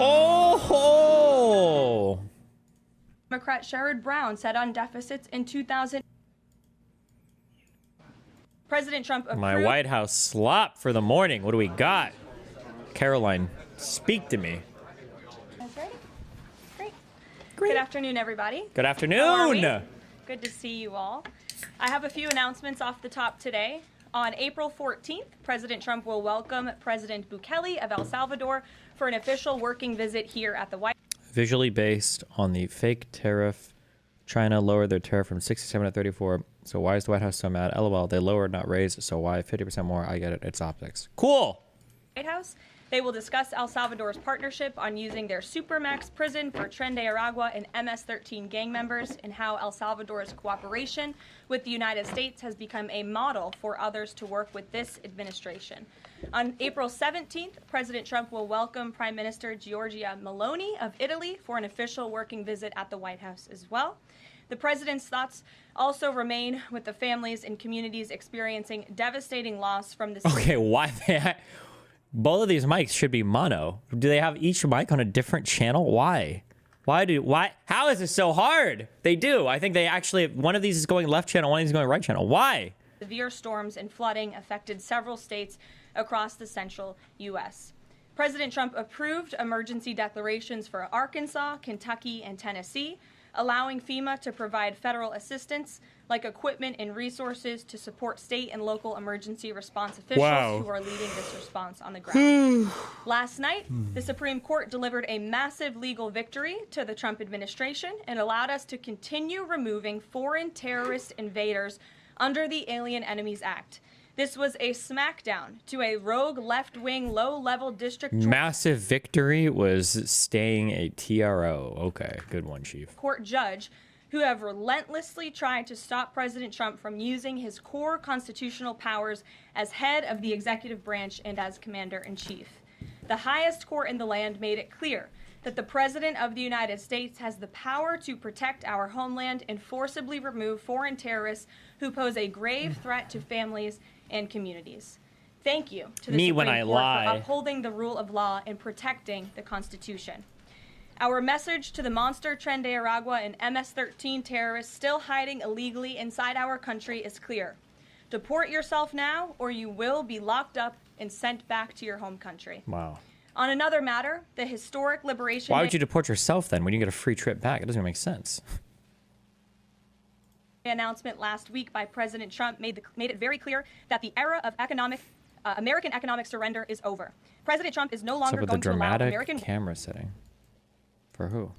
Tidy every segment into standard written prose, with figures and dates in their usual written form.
Oh! Democrat Sherrod Brown said on deficits in 2000. President Trump approved. My White House slop for the morning. What do we got? Caroline, speak to me. That's ready? Great. Good afternoon, everybody. Good afternoon. How are we? Good to see you all. I have a few announcements off the top today. On April 14th, President Trump will welcome President Bukele of El Salvador for an official working visit here at the White House. Visually based on the fake tariff, China lowered their tariff from 67 to 34. So why is the White House so mad? LOL, they lowered, not raised. So why? 50% more. I get it. It's optics. Cool. White House. They will discuss El Salvador's partnership on using their Supermax prison for Tren de Aragua and MS-13 gang members, and how El Salvador's cooperation with the United States has become a model for others to work with this administration. On April 17th, President Trump will welcome Prime Minister Giorgia Meloni of Italy for an official working visit at the White House as well. The president's thoughts also remain with the families and communities experiencing devastating loss from this. Okay, why? Both of these mics should be mono. Do they have each mic on a different channel? Why? How is this so hard? They do. I think they actually, one of these is going left channel, one of these is going right channel. Why? Severe storms and flooding affected several states across the central U.S. President Trump approved emergency declarations for Arkansas, Kentucky, and Tennessee, allowing FEMA to provide federal assistance like equipment and resources to support state and local emergency response officials who are leading this response on the ground. Last night, the Supreme Court delivered a massive legal victory to the Trump administration and allowed us to continue removing foreign terrorist invaders under the Alien Enemies Act. This was a smackdown to a rogue left-wing, low-level district massive victory was staying a TRO. Okay, good one, Chief. Court judge who have relentlessly tried to stop President Trump from using his core constitutional powers as head of the executive branch and as commander-in-chief. The highest court in the land made it clear that the President of the United States has the power to protect our homeland and forcibly remove foreign terrorists who pose a grave threat to families and communities. Thank you to the Supreme Court for upholding the rule of law and protecting the Constitution. Our message to the monster Tren de Aragua and MS-13 terrorists still hiding illegally inside our country is clear. Deport yourself now, or you will be locked up and sent back to your home country. Wow. On another matter, the historic liberation... Why would you deport yourself then when you get a free trip back? It doesn't even make sense. Announcement last week by President Trump made it very clear that the era of American economic surrender is over. President Trump is no longer going to allow American camera setting. For who?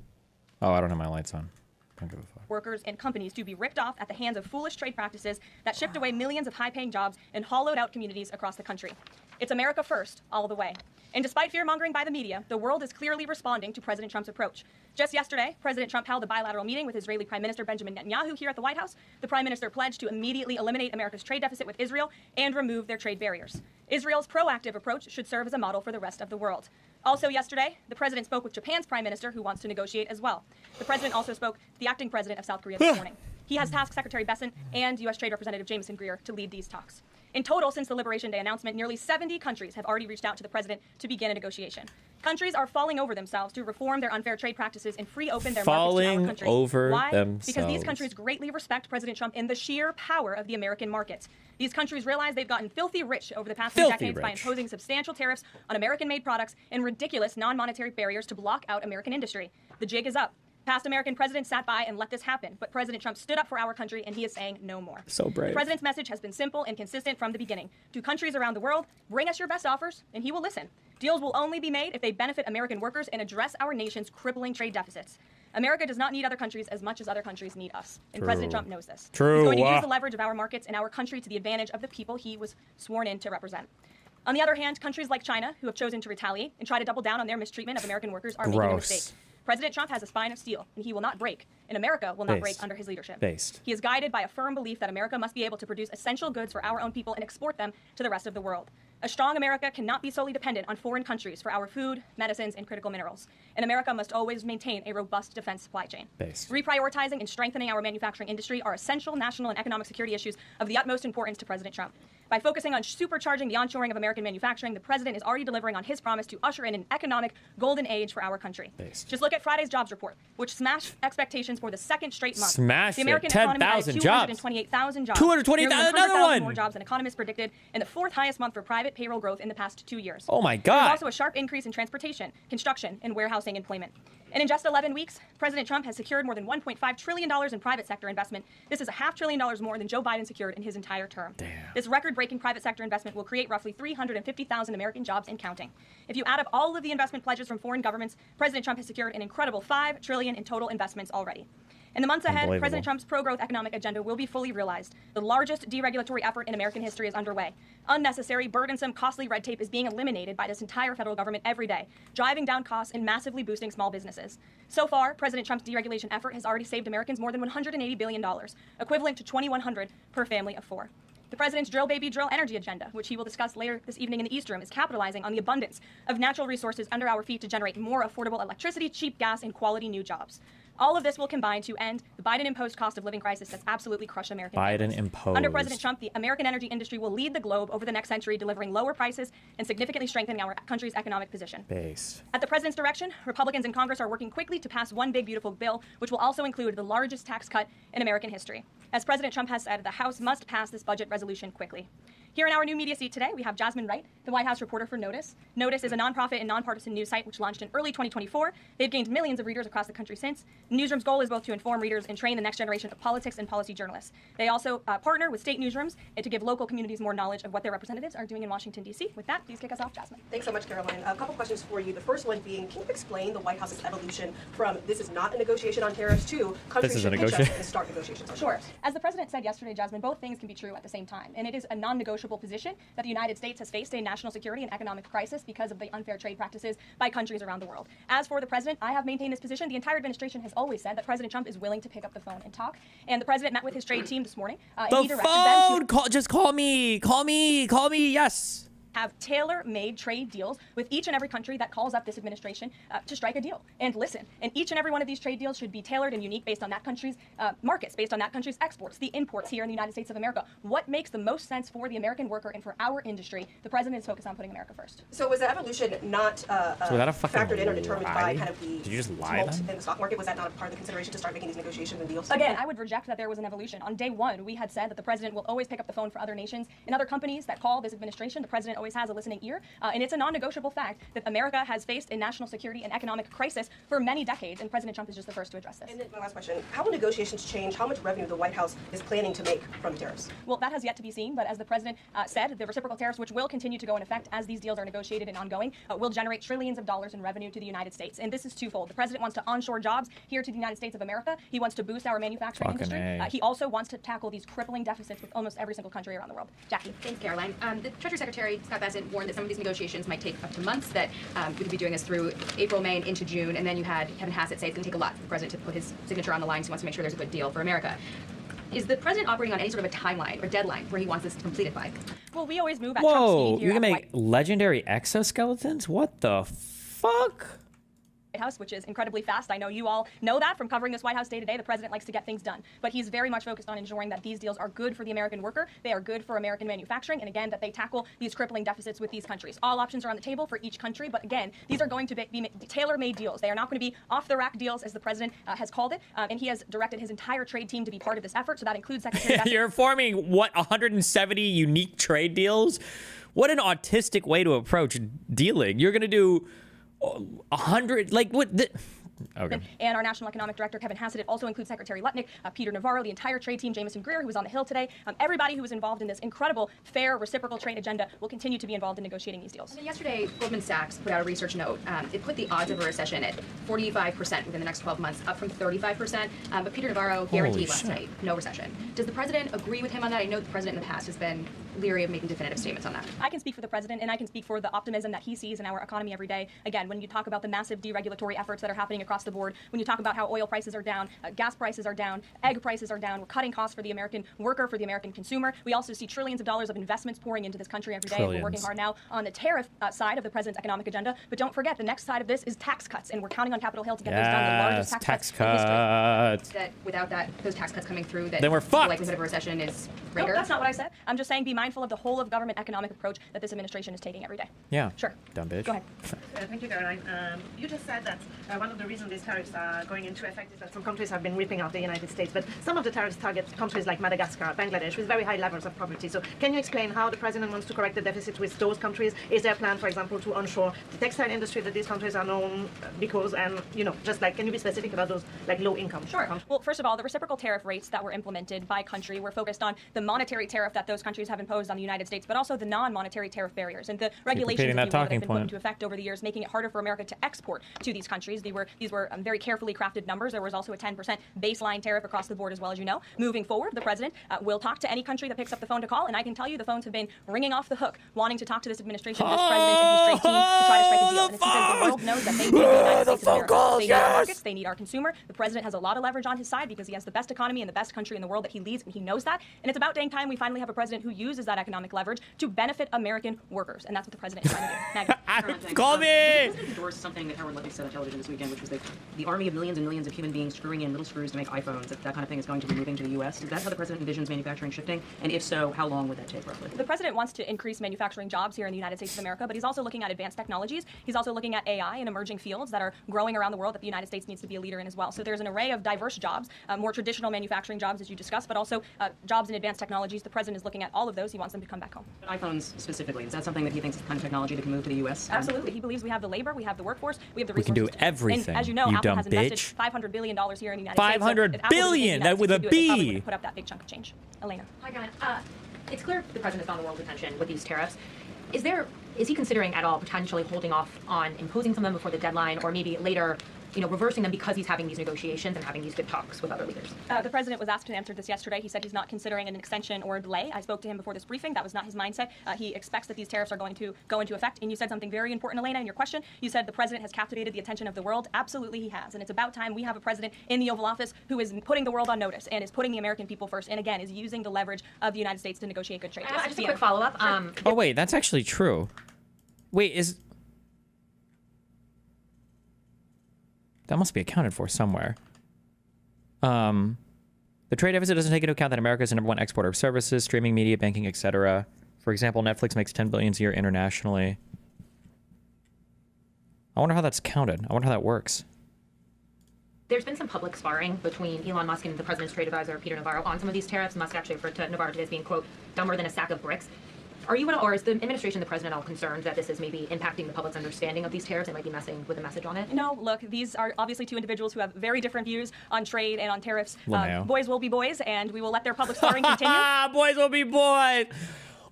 Oh, I don't have my lights on. Don't give a fuck. Workers and companies to be ripped off at the hands of foolish trade practices that shipped away millions of high-paying jobs and hollowed out communities across the country. It's America first, all the way. And despite fear-mongering by the media, the world is clearly responding to President Trump's approach. Just yesterday, President Trump held a bilateral meeting with Israeli Prime Minister Benjamin Netanyahu here at the White House. The Prime Minister pledged to immediately eliminate America's trade deficit with Israel and remove their trade barriers. Israel's proactive approach should serve as a model for the rest of the world. Also yesterday, the president spoke with Japan's prime minister, who wants to negotiate as well. The president also spoke to the acting president of South Korea this morning. He has tasked Secretary Besson and U.S. Trade Representative Jameson Greer to lead these talks. In total, since the Liberation Day announcement, nearly 70 countries have already reached out to the president to begin a negotiation. Countries are falling over themselves to reform their unfair trade practices and free open their markets to our country. Why? Because these countries greatly respect President Trump and the sheer power of the American markets. These countries realize they've gotten filthy rich over the past few decades by imposing substantial tariffs on American-made products and ridiculous non-monetary barriers to block out American industry. The jig is up. Past American presidents sat by and let this happen, but President Trump stood up for our country, and he is saying no more. So brave. The president's message has been simple and consistent from the beginning. To countries around the world, bring us your best offers, and he will listen. Deals will only be made if they benefit American workers and address our nation's crippling trade deficits. America does not need other countries as much as other countries need us, and President Trump knows this. He's going to use the leverage of our markets and our country to the advantage of the people he was sworn in to represent. On the other hand, countries like China, who have chosen to retaliate and try to double down on their mistreatment of American workers, are making a mistake. President Trump has a spine of steel, and he will not break, and America will not break under his leadership. He is guided by a firm belief that America must be able to produce essential goods for our own people and export them to the rest of the world. A strong America cannot be solely dependent on foreign countries for our food, medicines, and critical minerals. And America must always maintain a robust defense supply chain. Reprioritizing and strengthening our manufacturing industry are essential national and economic security issues of the utmost importance to President Trump. By focusing on supercharging the onshoring of American manufacturing, the president is already delivering on his promise to usher in an economic golden age for our country. Just look at Friday's jobs report, which smashed expectations for the second straight month. Smashed the American it. economy 10,000 added jobs. 228,000 jobs. 228,000, nearly another one. more jobs than economists predicted, and the fourth highest month for private payroll growth in the past 2 years. Oh my There was God. also a sharp increase in transportation, construction, and warehousing employment. And in just 11 weeks, President Trump has secured more than $1.5 trillion in private sector investment. This is $500 billion more than Joe Biden secured in his entire term. Damn. This record-breaking private sector investment will create roughly 350,000 American jobs and counting. If you add up all of the investment pledges from foreign governments, President Trump has secured an incredible $5 trillion in total investments already. In the months ahead, President Trump's pro-growth economic agenda will be fully realized. The largest deregulatory effort in American history is underway. Unnecessary, burdensome, costly red tape is being eliminated by this entire federal government every day, driving down costs and massively boosting small businesses. So far, President Trump's deregulation effort has already saved Americans more than $180 billion, equivalent to $2,100 per family of 4. The president's drill baby drill energy agenda, which he will discuss later this evening in the East Room, is capitalizing on the abundance of natural resources under our feet to generate more affordable electricity, cheap gas, and quality new jobs. All of this will combine to end the Biden-imposed cost of living crisis that's absolutely crushed American families. Biden-imposed. Under President Trump, the American energy industry will lead the globe over the next century, delivering lower prices and significantly strengthening our country's economic position. Base. At the president's direction, Republicans in Congress are working quickly to pass one big, beautiful bill, which will also include the largest tax cut in American history. As President Trump has said, the House must pass this budget resolution quickly. Here in our new media seat today, we have Jasmine Wright, the White House reporter for Notice. Notice is a nonprofit and nonpartisan news site which launched in early 2024. They've gained millions of readers across the country since. The newsroom's goal is both to inform readers and train the next generation of politics and policy journalists. They also partner with state newsrooms to give local communities more knowledge of what their representatives are doing in Washington, D.C. With that, please kick us off, Jasmine. Thanks so much, Caroline. A couple questions for you. The first one being, can you explain the White House's evolution from this is not a negotiation on tariffs to countries This is a should pitch us negotiation. and start negotiations on Sure. tariffs? As the president said yesterday, Jasmine, both things can be true at the same time. And it is a non-negotiable position that the United States has faced a national security and economic crisis because of the unfair trade practices by countries around the world. As for the president, I have maintained this position. The entire administration has always said that President Trump is willing to pick up the phone and talk. And the president met with his trade team this morning. And he The directed them phone! to Just call me. Call me. Call me. Yes. have tailor-made trade deals with each and every country that calls up this administration to strike a deal. And listen, and each and every one of these trade deals should be tailored and unique based on that country's markets, based on that country's exports, the imports here in the United States of America. What makes the most sense for the American worker and for our industry? The president is focused on putting America first. So was the evolution not that a fucking factored in or determined lie? by kind of the Did you just lie tumult then? in the stock market? Was that not a part of the consideration to start making these negotiations and deals? Again, I would reject that there was an evolution. On day one, we had said that the president will always pick up the phone for other nations and other companies that call this administration. The president always has a listening ear. And it's a non-negotiable fact that America has faced a national security and economic crisis for many decades, and President Trump is just the first to address this. And then my last question, how will negotiations change how much revenue the White House is planning to make from the tariffs? Well, that has yet to be seen, but as the president said, the reciprocal tariffs, which will continue to go in effect as these deals are negotiated and ongoing, will generate trillions of dollars in revenue to the United States. And this is twofold. The president wants to onshore jobs here to the United States of America. He wants to boost our manufacturing Fucking industry. A. He also wants to tackle these crippling deficits with almost every single country around the world. Jackie. Thanks, Caroline. The Treasury Secretary, Scott Bessent, warned that some of these negotiations might take up to months, that we could be doing this through April, May, and into June. And then you had Kevin Hassett say it's going to take a lot for the president to put his signature on the line, so he wants to make sure there's a good deal for America. Is the president operating on any sort of a timeline or deadline where he wants this completed by? Well, we always move at Whoa. Trump speed here You can at the make legendary exoskeletons? What the fuck? White House, which is incredibly fast. I know you all know that from covering this White House day to day. The president likes to get things done, but he's very much focused on ensuring that these deals are good for the American worker, they are good for American manufacturing, and again, that they tackle these crippling deficits with these countries. All options are on the table for each country, but again, these are going to be tailor-made deals. They are not going to be off-the-rack deals, as the president has called it, and he has directed his entire trade team to be part of this effort, so that includes Secretary Bessent. You're forming, what, 170 unique trade deals? What an autistic way to approach dealing. You're going to do 100, like, what? Okay. And our National Economic Director, Kevin Hassett. It also includes Secretary Lutnick, Peter Navarro, the entire trade team, Jameson Greer, who was on the Hill today. Everybody who was involved in this incredible, fair, reciprocal trade agenda will continue to be involved in negotiating these deals. And then yesterday, Goldman Sachs put out a research note. It put the odds of a recession at 45% within the next 12 months, up from 35%. But Peter Navarro guaranteed last night, no recession. Does the president agree with him on that? I know the president in the past has been leery of making definitive statements on that. I can speak for the president, and I can speak for the optimism that he sees in our economy every day. Again, when you talk about the massive deregulatory efforts that are happening across the board, when you talk about how oil prices are down, gas prices are down, egg prices are down, we're cutting costs for the American worker, for the American consumer. We also see trillions of dollars of investments pouring into this country every day. And we're working hard now on the tariff side of the president's economic agenda. But don't forget, the next side of this is tax cuts, and we're counting on Capitol Hill to get those done. The largest tax cuts in history. That without those tax cuts coming through, that Then we're fucked. the likelihood of a recession is No, greater? that's not what I said. I'm just saying be mindful mindful of the whole of government economic approach that this administration is taking every day. Yeah. Sure. Dumb bitch. Go ahead. Thank you, Caroline. You just said that one of the reasons these tariffs are going into effect is that some countries have been ripping off the United States, but some of the tariffs target countries like Madagascar, Bangladesh, with very high levels of poverty. So can you explain how the president wants to correct the deficit with those countries? Is there a plan, for example, to onshore the textile industry that these countries are known because, and just like, can you be specific about those like low income? Sure. Well, first of all, the reciprocal tariff rates that were implemented by country were focused on the monetary tariff that those countries have imposed on the United States, but also the non-monetary tariff barriers and the regulations repeating that that have been talking put point. into effect over the years, making it harder for America to export to these countries. These were very carefully crafted numbers. There was also a 10% baseline tariff across the board, as well as you know. Moving forward, the president will talk to any country that picks up the phone to call, and I can tell you the phones have been ringing off the hook, wanting to talk to this administration, this president, and his trade team to try to strike a deal. And it's because the world knows that they need the United States of America. They need our markets. They need our consumer. The president has a lot of leverage on his side because he has the best economy and the best country in the world that he leads, and he knows that. And it's about dang time we finally have a president who uses that economic leverage to benefit American workers, and that's what the president is trying to do. Maggie. Call me! The president endorsed something that Howard Lutnick said on television this weekend, which was that the army of millions and millions of human beings screwing in little screws to make iPhones, that kind of thing is going to be moving to the U.S. Is that how the president envisions manufacturing shifting? And if so, how long would that take roughly? The president wants to increase manufacturing jobs here in the United States of America, but he's also looking at advanced technologies. He's also looking at AI and emerging fields that are growing around the world that the United States needs to be a leader in as well. So there's an array of diverse jobs, more traditional manufacturing jobs, as you discussed, but also jobs in advanced technologies. The president is looking at all of those. He wants them to come back home. iPhones specifically, is that something that he thinks is the kind of technology that can move to the U.S.? Absolutely. He believes we have the labor, we have the workforce, we have the We can resources. do everything, And as you know, you Apple dumb has invested bitch. $500 billion here in the United States. 500 If Apple didn't billion, think that the with United a States could do it, they probably B. wouldn't put up that big chunk of change. Elena. Hi, Gunn. It's clear the president's found the world's attention with these tariffs. Is he considering at all potentially holding off on imposing some of them before the deadline, or maybe later, reversing them because he's having these negotiations and having these good talks with other leaders? The president was asked to answer this yesterday. He said he's not considering an extension or a delay. I spoke to him before this briefing. That was not his mindset. He expects that these tariffs are going to go into effect. And you said something very important, Elena, in your question. You said the president has captivated the attention of the world. Absolutely, he has. And it's about time we have a president in the Oval Office who is putting the world on notice and is putting the American people first. And again, is using the leverage of the United States to negotiate good trade. Just a quick follow-up. Oh, wait, that's actually true. Wait, that must be accounted for somewhere. The trade deficit doesn't take into account that America is the #1 exporter of services, streaming media, banking, etc. For example, Netflix makes $10 billion a year internationally. I wonder how that's counted. I wonder how that works. There's been some public sparring between Elon Musk and the president's trade advisor, Peter Navarro, on some of these tariffs. Musk actually referred to Navarro today as being, quote, dumber than a sack of bricks. Are you, or is the administration, the president, all concerned that this is maybe impacting the public's understanding of these tariffs and might be messing with the message on it? No, look, these are obviously two individuals who have very different views on trade and on tariffs. LeMayo. Boys will be boys, and we will let their public sparring continue. Boys will be boys.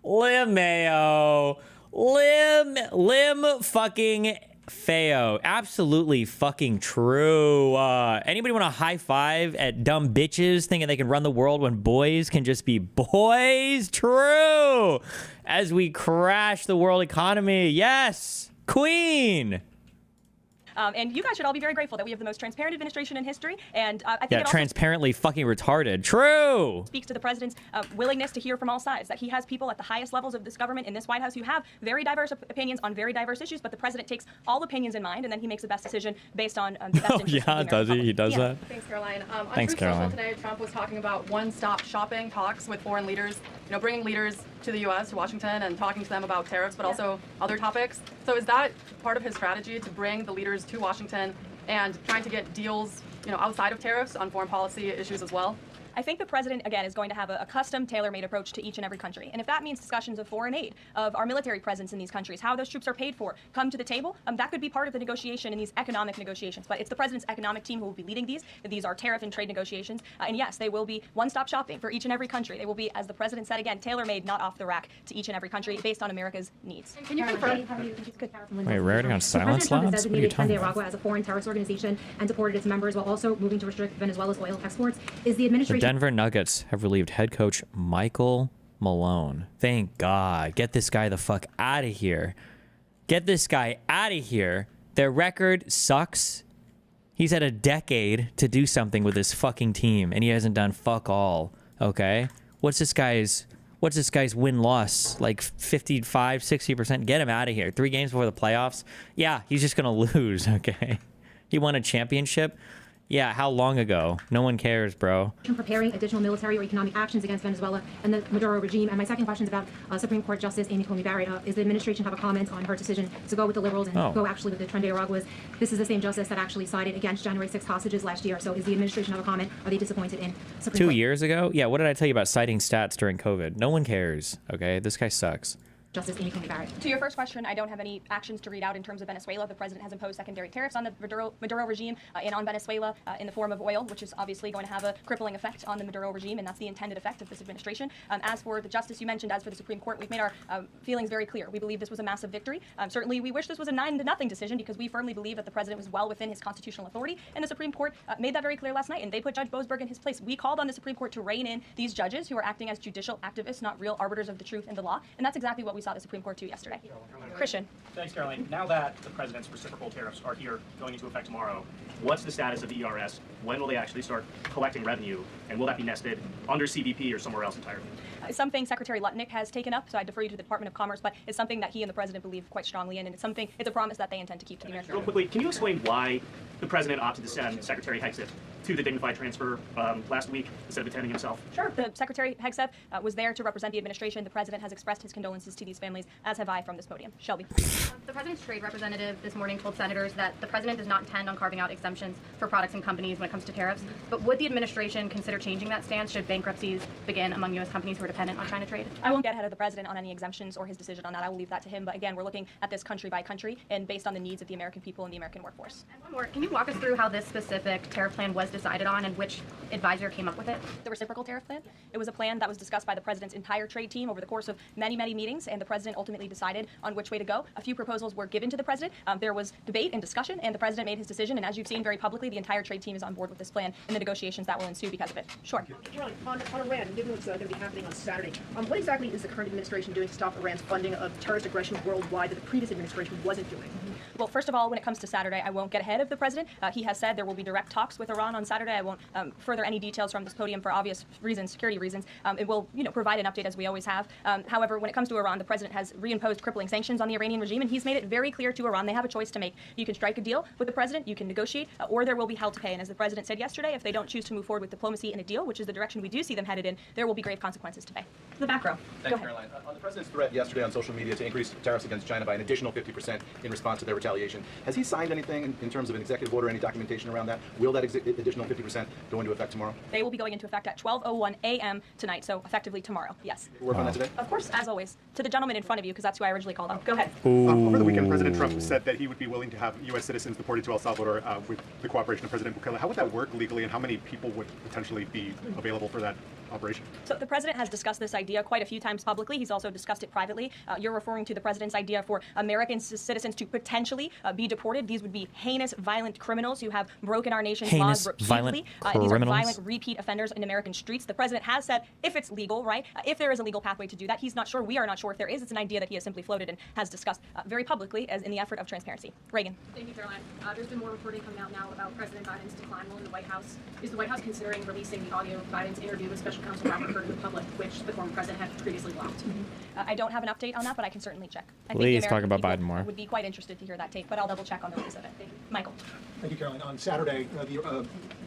LeMayo. Lim fucking Feo. Absolutely fucking true. Anybody want to high five at dumb bitches thinking they can run the world when boys can just be boys? True. As we crash the world economy. Yes. Queen. And you guys should all be very grateful that we have the most transparent administration in history. And I think Yeah, it also transparently fucking retarded. True. speaks to the president's willingness to hear from all sides, that he has people at the highest levels of this government in this White House who have very diverse opinions on very diverse issues, but the president takes all opinions in mind, and then he makes the best decision based on the best interest of the does American he? He public. does Yeah. that? Thanks, Caroline. On Thanks, Truth Caroline. Social today, Trump was talking about one-stop shopping talks with foreign leaders, bringing leaders to the U.S., to Washington, and talking to them about tariffs, but also other topics. So is that part of his strategy to bring the leaders to Washington and trying to get deals, outside of tariffs on foreign policy issues as well? I think the president, again, is going to have a custom, tailor-made approach to each and every country. And if that means discussions of foreign aid, of our military presence in these countries, how those troops are paid for, come to the table, that could be part of the negotiation in these economic negotiations. But it's the president's economic team who will be leading these. These are tariff and trade negotiations. And yes, they will be one-stop shopping for each and every country. They will be, as the president said again, tailor-made, not off the rack, to each and every country based on America's needs. Can you confirm? Wait, Rarity on silence Trump has labs? What are you designated talking about? Nicaragua as a foreign terrorist organization and deported its members while also moving to restrict Venezuela's oil exports. Is the The administration Denver Nuggets have relieved head coach Michael Malone. Thank God. Get this guy the fuck out of here. Get this guy out of here. Their record sucks. He's had a decade to do something with this fucking team, and he hasn't done fuck all. Okay? What's this guy's win-loss? Like 55, 60%? Get him out of here. 3 games before the playoffs? Yeah, he's just gonna lose, okay? He won a championship. Yeah, how long ago? No one cares, bro. Preparing additional military or economic actions against Venezuela and the Maduro regime. And my second question is about Supreme Court Justice Amy Coney Barrett. Is the administration have a comment on her decision to go with the liberals and go actually with the Tren de Araguas? This is the same justice that actually sided against January 6th hostages last year. So is the administration have a comment? Are they disappointed in Supreme Court? 2 years ago? Yeah, what did I tell you about citing stats during COVID? No one cares, okay? This guy sucks. Justice Amy Coney Barrett. To your first question, I don't have any actions to read out in terms of Venezuela. The president has imposed secondary tariffs on the Maduro regime and on Venezuela in the form of oil, which is obviously going to have a crippling effect on the Maduro regime, and that's the intended effect of this administration. As for the justice you mentioned, as for the Supreme Court, we've made our feelings very clear. We believe this was a massive victory. Certainly, we wish this was a 9-0 decision because we firmly believe that the president was well within his constitutional authority, and the Supreme Court made that very clear last night, and they put Judge Boasberg in his place. We called on the Supreme Court to rein in these judges who are acting as judicial activists, not real arbiters of the truth and the law, and that's exactly what we saw the Supreme Court do yesterday. Christian. Thanks, Caroline. Now that the president's reciprocal tariffs are here, going into effect tomorrow, what's the status of the ERS? When will they actually start collecting revenue? And will that be nested under CBP or somewhere else entirely? It's something Secretary Lutnick has taken up, so I defer you to the Department of Commerce, but it's something that he and the president believe quite strongly in, and it's a promise that they intend to keep to the American Real people. quickly, can you explain why the president opted to send Secretary Hegseth to the dignified transfer last week instead of attending himself? Sure. The Secretary Hegseth was there to represent the administration. The president has expressed his condolences to these families, as have I from this podium. Shelby. The president's trade representative this morning told senators that the president does not intend on carving out exemptions for products and companies when it comes to tariffs. But would the administration consider changing that stance should bankruptcies begin among U.S. companies who are dependent on China trade? I won't get ahead of the president on any exemptions or his decision on that. I will leave that to him. But again, we're looking at this country by country and based on the needs of the American people and the American workforce. And one more. Can you walk us through how this specific tariff plan was decided on and which advisor came up with it? The reciprocal tariff plan. It was a plan that was discussed by the president's entire trade team over the course of many, many meetings, and the president ultimately decided on which way to go. A few proposals were given to the president. There was debate and discussion, and the president made his decision. And as you've seen very publicly, the entire trade team is on board with this plan and the negotiations that will ensue because of it. Sure. Charlie, on Iran, given what's going to be happening on Saturday, what exactly is the current administration doing to stop Iran's funding of terrorist aggression worldwide that the previous administration wasn't doing? Well, first of all, when it comes to Saturday, I won't get ahead of the president. He has said there will be direct talks with Iran on Saturday. I won't further any details from this podium for obvious reasons, security reasons. It will, provide an update as we always have. However, when it comes to Iran, the president has reimposed crippling sanctions on the Iranian regime, and he's made it very clear to Iran they have a choice to make. You can strike a deal with the president, you can negotiate, or there will be hell to pay. And as the president said yesterday, if they don't choose to move forward with diplomacy and a deal, which is the direction we do see them headed in, there will be grave consequences to pay. To the back row. Thanks, Caroline. On the president's threat yesterday on social media to increase tariffs against China by an additional 50% in response to their retaliation, has he signed anything in terms of an executive order, any documentation around that? Will that additional 50% go into effect tomorrow? They will be going into effect at 12:01 a.m. tonight, so effectively tomorrow, yes. Work on that today? Of course, as always. To the gentleman in front of you, because that's who I originally called on. Go ahead. Over the weekend, President Trump said that he would be willing to have U.S. citizens deported to El Salvador with the cooperation of President Bukele. How would that work legally, and how many people would potentially be available for that operation? So the president has discussed this idea quite a few times publicly. He's also discussed it privately. You're referring to the president's idea for American citizens to potentially be deported. These would be heinous, violent criminals who have broken our nation's laws repeatedly. These are violent, repeat offenders in American streets. The president has said if it's legal, right, if there is a legal pathway to do that, he's not sure. We are not sure if there is. It's an idea that he has simply floated and has discussed very publicly as in the effort of transparency. Reagan. Thank you, Caroline. There's been more reporting coming out now about President Biden's decline while in the White House. Is the White House considering releasing the audio of Biden's interview with Special Counsel Robert Hur to the public, which the former president had previously blocked? I don't have an update on that, but I can certainly check. I Please think talk the about American Biden more. Would be quite interested to hear that tape, but I'll double check on the release of it. Thank you. Michael. Thank you, Caroline. On Saturday,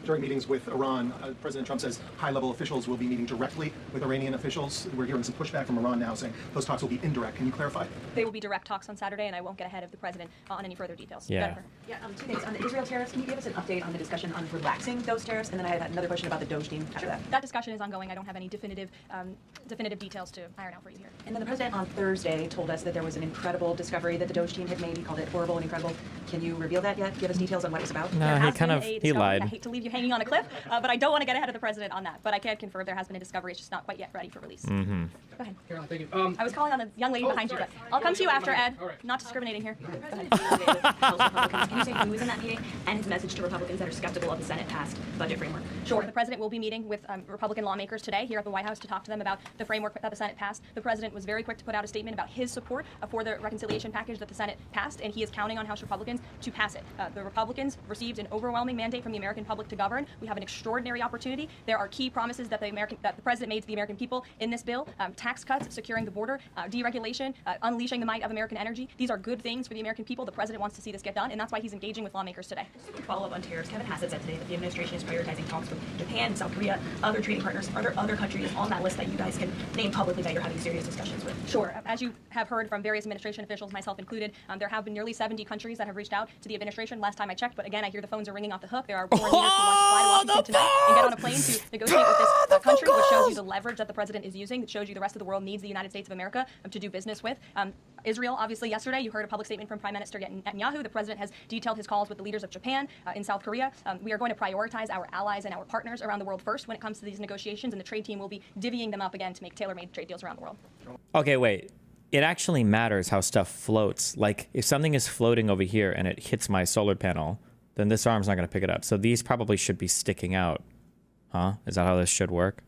during meetings with Iran, President Trump says high-level officials will be meeting directly with Iranian officials. We're hearing some pushback from Iran now saying those talks will be indirect. Can you clarify? They will be direct talks on Saturday, and I won't get ahead of the president on any further details. Yeah. Jennifer. Yeah, two things. On the Israel tariffs, can you give us an update on the discussion on relaxing those tariffs? And then I have another question about the Doge team after that. That discussion is ongoing. I don't have any definitive details to iron out for you here. And then the president on Thursday told us that there was an incredible discovery that the Doge team had made. He called it horrible and incredible. Can you reveal that yet? Give us details on what it was about? No, he lied. I hate to leave you hanging on a cliff, but I don't want to get ahead of the president on that. But I can confirm there has been a discovery. It's just not quite yet ready for release. Mm-hmm. Go ahead. Caroline, thank you. I was calling on the young lady behind you, but I'll come to you after, Ed. Not discriminating here. Go ahead. Can you say who was in that meeting and his message to Republicans that are skeptical of the Senate-passed budget framework? Sure. The president will be meeting with Republican lawmakers today here at the White House to talk to them about the framework that the Senate passed. The president was very quick to put out a statement about his support for the reconciliation package that the Senate passed, and he is counting on House Republicans to pass it. The Republicans received an overwhelming mandate from the American public to govern. govern. We have an extraordinary opportunity. There are key promises that the president made to the American people in this bill: tax cuts, securing the border, deregulation, unleashing the might of American energy. These are good things for the American people. The president wants to see this get done, and that's why he's engaging with lawmakers today. Just a follow-up on tariffs. Kevin Hassett said today that the administration is prioritizing talks with Japan, South Korea, other trading partners. Are there other countries on that list that you guys can name publicly that you're having serious discussions with? Sure. As you have heard from various administration officials, myself included, there have been nearly 70 countries that have reached out to the administration last time I checked. But again, I hear the phones are ringing off the hook. There are foreign leaders who want to fly to Washington tonight and get on a plane to negotiate with this country, which shows you the leverage that the president is using. That shows you the rest of the world needs the United States of America to do business with. Israel, obviously, yesterday, you heard a public statement from Prime Minister Netanyahu. The president has detailed his calls with the leaders of Japan, in South Korea. We are going to prioritize our allies and our partners around the world first when it comes to these negotiations, and the trade team will be divvying them up again to make tailor-made trade deals around the world. Okay, wait. It actually matters how stuff floats. Like, if something is floating over here and it hits my solar panel, then this arm's not going to pick it up. So these probably should be sticking out. Huh? Is that how this should work?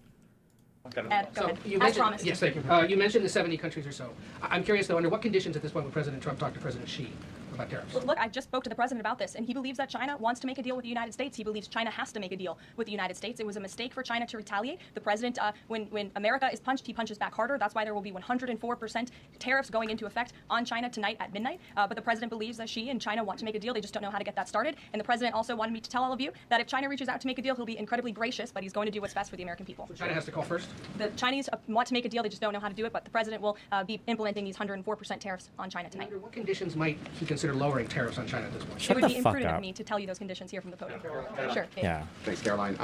Ed, go ahead. You As promised. yes, thank you. You mentioned the 70 countries or so. I'm curious, though, under what conditions at this point would President Trump talk to President Xi about tariffs? Look, I just spoke to the president about this, and he believes that China wants to make a deal with the United States. He believes China has to make a deal with the United States. It was a mistake for China to retaliate. The president, when America is punched, he punches back harder. That's why there will be 104% tariffs going into effect on China tonight at midnight. But the president believes that Xi and China want to make a deal. They just don't know how to get that started. And the president also wanted me to tell all of you that if China reaches out to make a deal, he'll be incredibly gracious, but he's going to do what's best for the American people. So China has to call first? The Chinese want to make a deal. They just don't know how to do it. But the president will be implementing these 104% tariffs on China tonight. Under what conditions might he consider lowering tariffs on China at this point? It would be imprudent of me to tell you those conditions here from the podium. Sure. Yeah. Thanks, Caroline.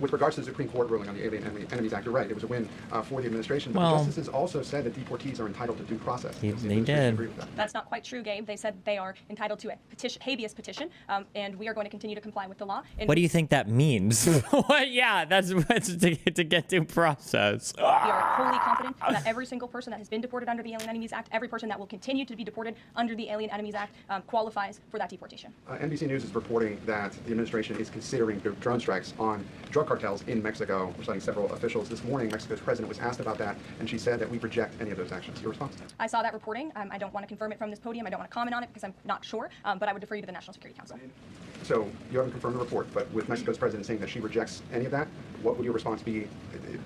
With regards to the Supreme Court ruling on the Alien Enemies Act, you're right. It was a win for the administration. But Well, justices also said that deportees are entitled to due process. They Does the administration did. agree with that? That's not quite true, Gabe. They said they are entitled to a habeas petition, and we are going to continue to comply with the law. And What do you think that means? What? Yeah, that's to get due process. we are wholly confident that every single person that has been deported under the Alien Enemies Act, every person that will continue to be deported under the Alien Enemies Act, qualifies for that deportation. NBC News is reporting that the administration is considering drone strikes on drug cartels in Mexico. We're citing several officials. This morning, Mexico's president was asked about that, and she said that we reject any of those actions. Your response? I saw that reporting. I don't want to confirm it from this podium. I don't want to comment on it because I'm not sure, but I would defer you to the National Security Council. So you haven't confirmed the report, but with Mexico's president saying that she rejects any of that, what would your response be?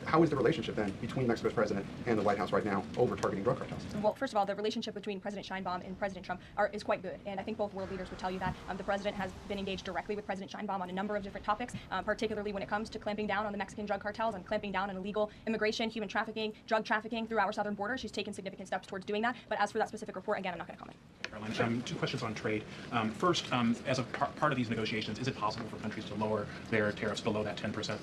How is the relationship then between Mexico's president and the White House right now over targeting drug cartels? Well, first of all, the relationship between President Sheinbaum and President Trump is quite good, and I think both world leaders would tell you that. The president has been engaged directly with President Sheinbaum on a number of different topics, particularly when it comes to clamping down on the Mexican drug cartels and clamping down on illegal immigration, human trafficking, drug trafficking through our southern border. She's taken significant steps towards doing that. But as for that specific report, again, I'm not going to comment. Caroline, two questions on trade. First, as a part of these negotiations, is it possible for countries to lower their tariffs below that 10%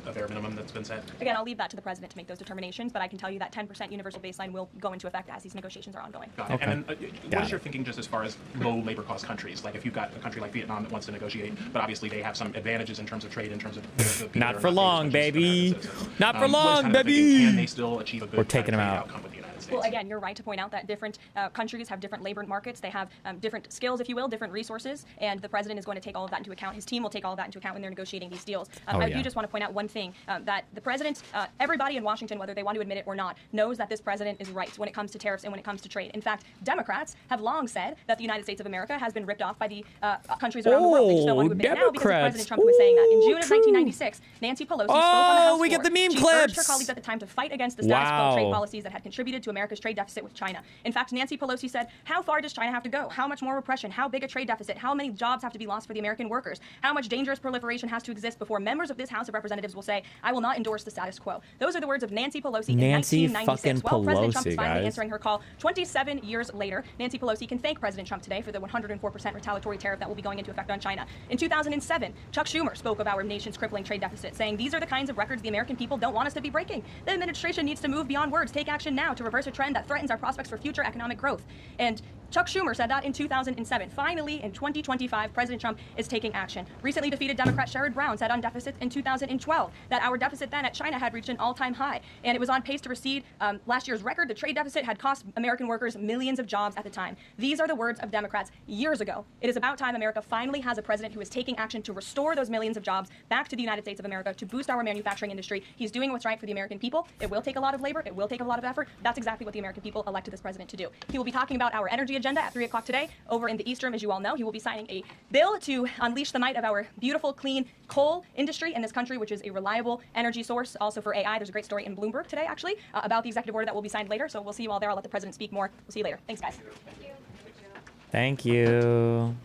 of their minimum that's been set? Again, I'll leave that to the president to make those determinations, but I can tell you that 10% universal baseline will go into effect as these negotiations are ongoing. Got it. Okay. And then what is your thinking just as far as low labor cost countries? Like if you've got a country like Vietnam that wants to negotiate, but obviously they have some advantages in terms of trade, in terms of the people Not that are for long, native countries, baby. American citizens. Not for What is long, kind of the baby. thinking? Can they still achieve a good We're taking them trade out. outcome with the United States? Well, again, you're right to point out that different countries have different labor markets. They have different skills, if you will, different resources, and the president is going to take all of that into account. His team will take all of that into account when they're negotiating these deals. I do just want to point out one thing, that the president, everybody in Washington, whether they want to admit it or not, knows that this president is right when it comes to tariffs and when it comes to trade. In fact, Democrats have long said that the United States of America has been ripped off by the countries around the world. They just don't want to admit it now because it's President Trump who was saying that. In June of 1996, Nancy Pelosi spoke on the House we get floor. the meme She clips. urged her colleagues at the time to fight against the status quo trade Wow. policies that had contributed to America's trade deficit with China. In fact, Nancy Pelosi said, how far does China have to go? How much more repression? How big a trade deficit? How many jobs have to be lost for the American workers? How much dangerous proliferation has to exist before members of this House of Representatives will say, I will not endorse the status quo? Those are the words of Nancy Pelosi in Nancy 1996. fucking Well, President Trump is Pelosi, finally guys. answering her call 27 years later. Nancy Pelosi can thank President Trump today for the 104% retaliatory tariff that will be going into effect on China. In 2007, Chuck Schumer spoke of our nation's crippling trade deficit, saying these are the kinds of records the American people don't want us to be breaking. The administration needs to move beyond words, take action now to reverse a trend that threatens our prospects for future economic growth. And Chuck Schumer said that in 2007. Finally, in 2025, President Trump is taking action. Recently defeated Democrat Sherrod Brown said on deficits in 2012 that our deficit then at China had reached an all-time high, and it was on pace to recede last year's record. The trade deficit had cost American workers millions of jobs at the time. These are the words of Democrats years ago. It is about time America finally has a president who is taking action to restore those millions of jobs back to the United States of America, to boost our manufacturing industry. He's doing what's right for the American people. It will take a lot of labor. It will take a lot of effort. That's exactly what the American people elected this president to do. He will be talking about our energy agenda at 3 o'clock today over in the East Room. As you all know, he will be signing a bill to unleash the might of our beautiful, clean coal industry in this country, which is a reliable energy source also for AI. There's a great story in Bloomberg today, actually, about the executive order that will be signed later. So we'll see you all there. I'll let the president speak more. We'll see you later. Thanks, guys. Thank you.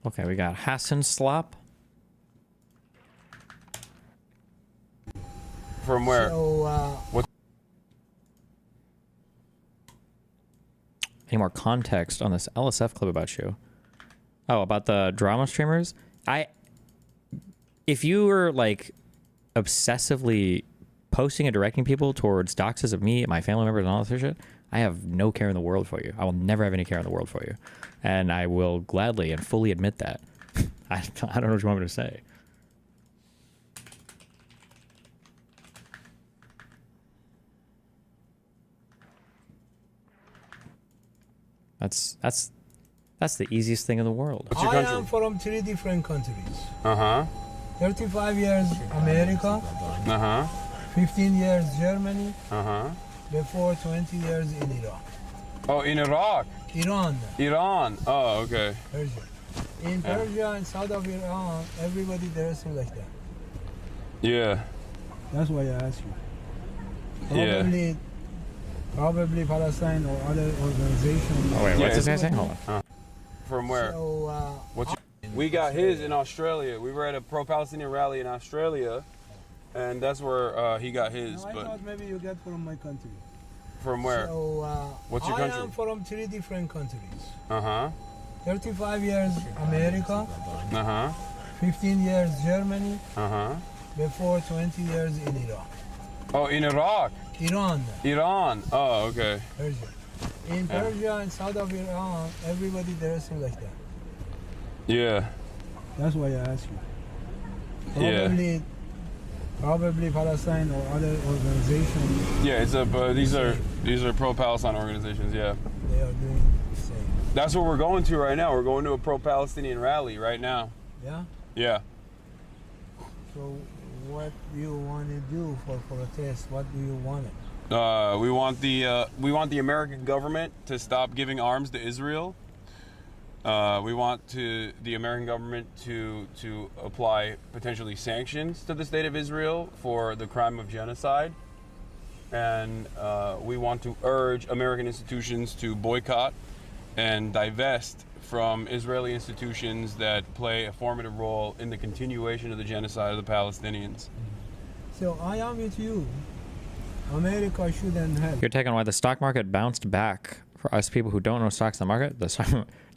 Okay, we got Slop. From where? What? Any more context on this LSF clip about you? Oh, about the drama streamers? If you were like obsessively posting and directing people towards doxes of me, my family members, and all this shit, I have no care in the world for you. I will never have any care in the world for you. And I will gladly and fully admit that. I don't know what you want me to say. That's the easiest thing in the world. What's your country? I am from 3 different countries. 35 years America. 15 years Germany. Before 20 years in Iraq. Oh, in Iraq? Iran. Iran. Oh, okay. Persia. In Persia and south of Iran, everybody dressing like that. Yeah. That's why I asked you. Probably Palestine or other organizations. Oh wait, what's this guy saying? Hold on. From where? So, we got his in Australia. We were at a pro-Palestinian rally in Australia, and that's where he got his. No, I thought maybe you get from my country. From where? So, what's your country? I am from 3 different countries. 35 years America. 15 years Germany. Before 20 years in Iraq. Oh, in Iraq? Iran. Iran. Oh, okay. Persia. In Persia and south of Iran, everybody dressing like that. Yeah. That's why I asked you. Probably Palestine or other organizations. Yeah, it's these are pro-Palestine organizations. Yeah. They are doing the same. That's what we're going to right now. We're going to a pro-Palestinian rally right now. Yeah. Yeah. So, what do you want to do for protest? What do you want? We want the American government to stop giving arms to Israel. We want the American government to apply potentially sanctions to the state of Israel for the crime of genocide. And we want to urge American institutions to boycott and divest from Israeli institutions that play a formative role in the continuation of the genocide of the Palestinians. So I am with you. America shouldn't have. Your take on why the stock market bounced back. For us people who don't know stocks in the market,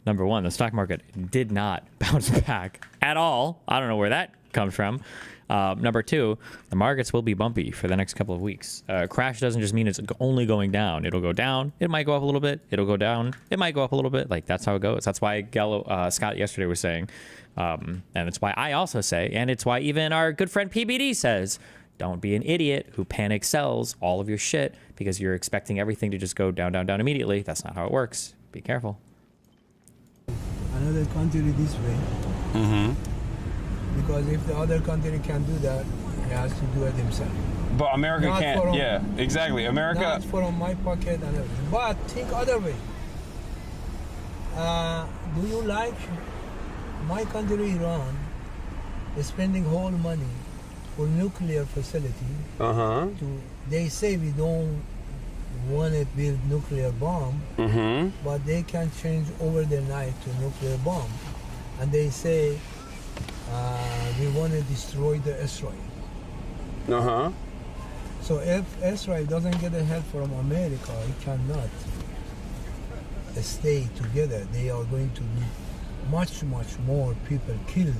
number one, the stock market did not bounce back at all. I don't know where that comes from. Number two, the markets will be bumpy for the next couple of weeks. Crash doesn't just mean it's only going down. It'll go down. It might go up a little bit. It'll go down. It might go up a little bit. Like, that's how it goes. That's why Scott yesterday was saying, and it's why I also say, and it's why even our good friend PBD says, don't be an idiot who panic sells all of your shit because you're expecting everything to just go down, down, down immediately. That's not how it works. Be careful. Another country this way. Because if the other country can do that, he has to do it himself. But America can't. Yeah, exactly. America. Not from my pocket and everything. But think other way. Do you like my country, Iran, is spending whole money for nuclear facility? They say we don't want to build nuclear bomb, but they can change over the night to nuclear bomb, and they say we want to destroy the Israel. So if Israel doesn't get the help from America, it cannot stay together. They are going to be much more people killed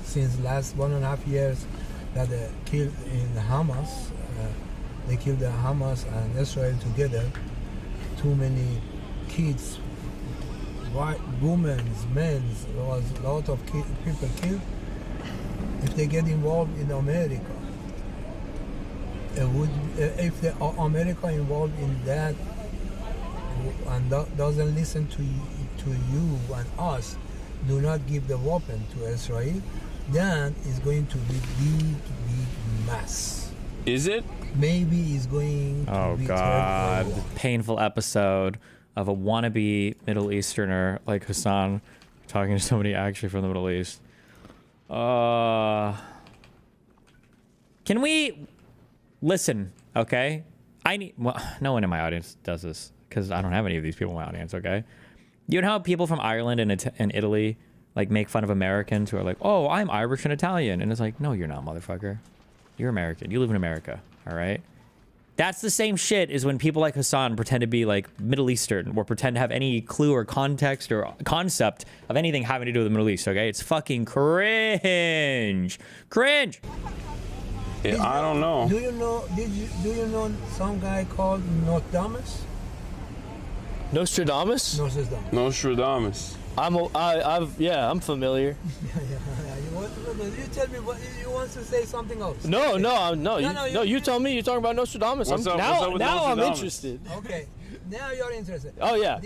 since last 1.5 years that killed in Hamas. They killed the Hamas and Israel together. Too many kids, white women, men, there was a lot of people killed. If they get involved in America, if America involved in that and doesn't listen to you and us, do not give the weapon to Israel, then it's going to be big mess. Is it? Maybe it's going to be God, terrible. painful episode of a wannabe Middle Easterner like Hassan talking to somebody actually from the Middle East. Can we listen? Okay, no one in my audience does this because I don't have any of these people in my audience. Okay, you know how people from Ireland and Italy like make fun of Americans who are like, "Oh, I'm Irish and Italian," and it's like, "No, you're not, motherfucker. You're American. You live in America." All right. That's the same shit as when people like Hassan pretend to be like Middle Eastern or pretend to have any clue or context or concept of anything having to do with the Middle East. Okay, it's fucking cringe. Yeah, I don't know. Do you know? Do you know some guy called Nostradamus? Nostradamus. I'm familiar. You tell me what you want to say something else. No. You tell me. You're talking about Nostradamus. What's up with now I'm Nostradamus? interested. Okay, now you're interested. Oh yeah.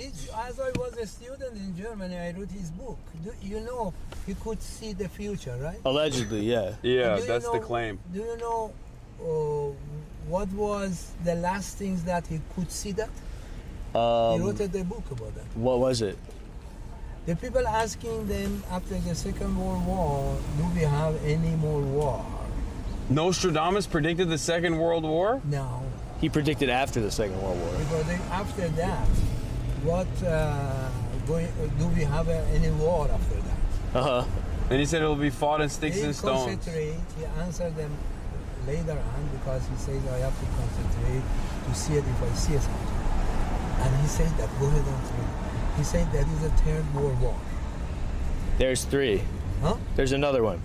As I was a student in Germany, I wrote his book. You know, he could see the future, right? Allegedly, yeah. Yeah, that's the claim. Do you know what was the last things that he could see that? He wrote the book about that. What was it? The people asking them after the Second World War, do we have any more war? Nostradamus predicted the Second World War? No. He predicted after the Second World War. Because after that, what do we have any war after that? Uh-huh. And he said it will be fought in sticks and stones. He answered them later on because he says I have to concentrate to see it if I see something. And he said that, go ahead and read. He said that is a Third World War. There's 3. Huh? There's another one.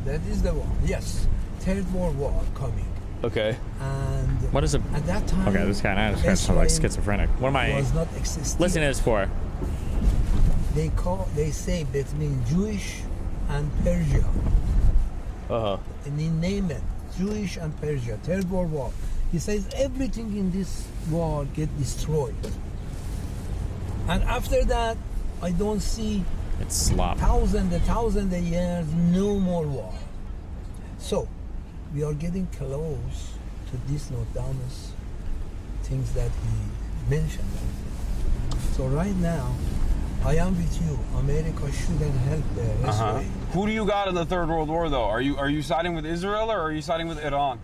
That is the one. Yes. Third World War coming. Okay. And what is it? At that time, okay, this guy sounds like schizophrenic. What am I was not existing. listening to this for? They say between Jewish and Persia. Uh-huh. And they name it Jewish and Persia. Third World War. He says everything in this war get destroyed. And after that, I don't see it's Slop. Thousand of years, no more war. So, we are getting close to this Nostradamus things that he mentioned. So right now, I am with you. America shouldn't help the Israel. Who do you got in the Third World War, though? Are you siding with Israel or are you siding with Iran?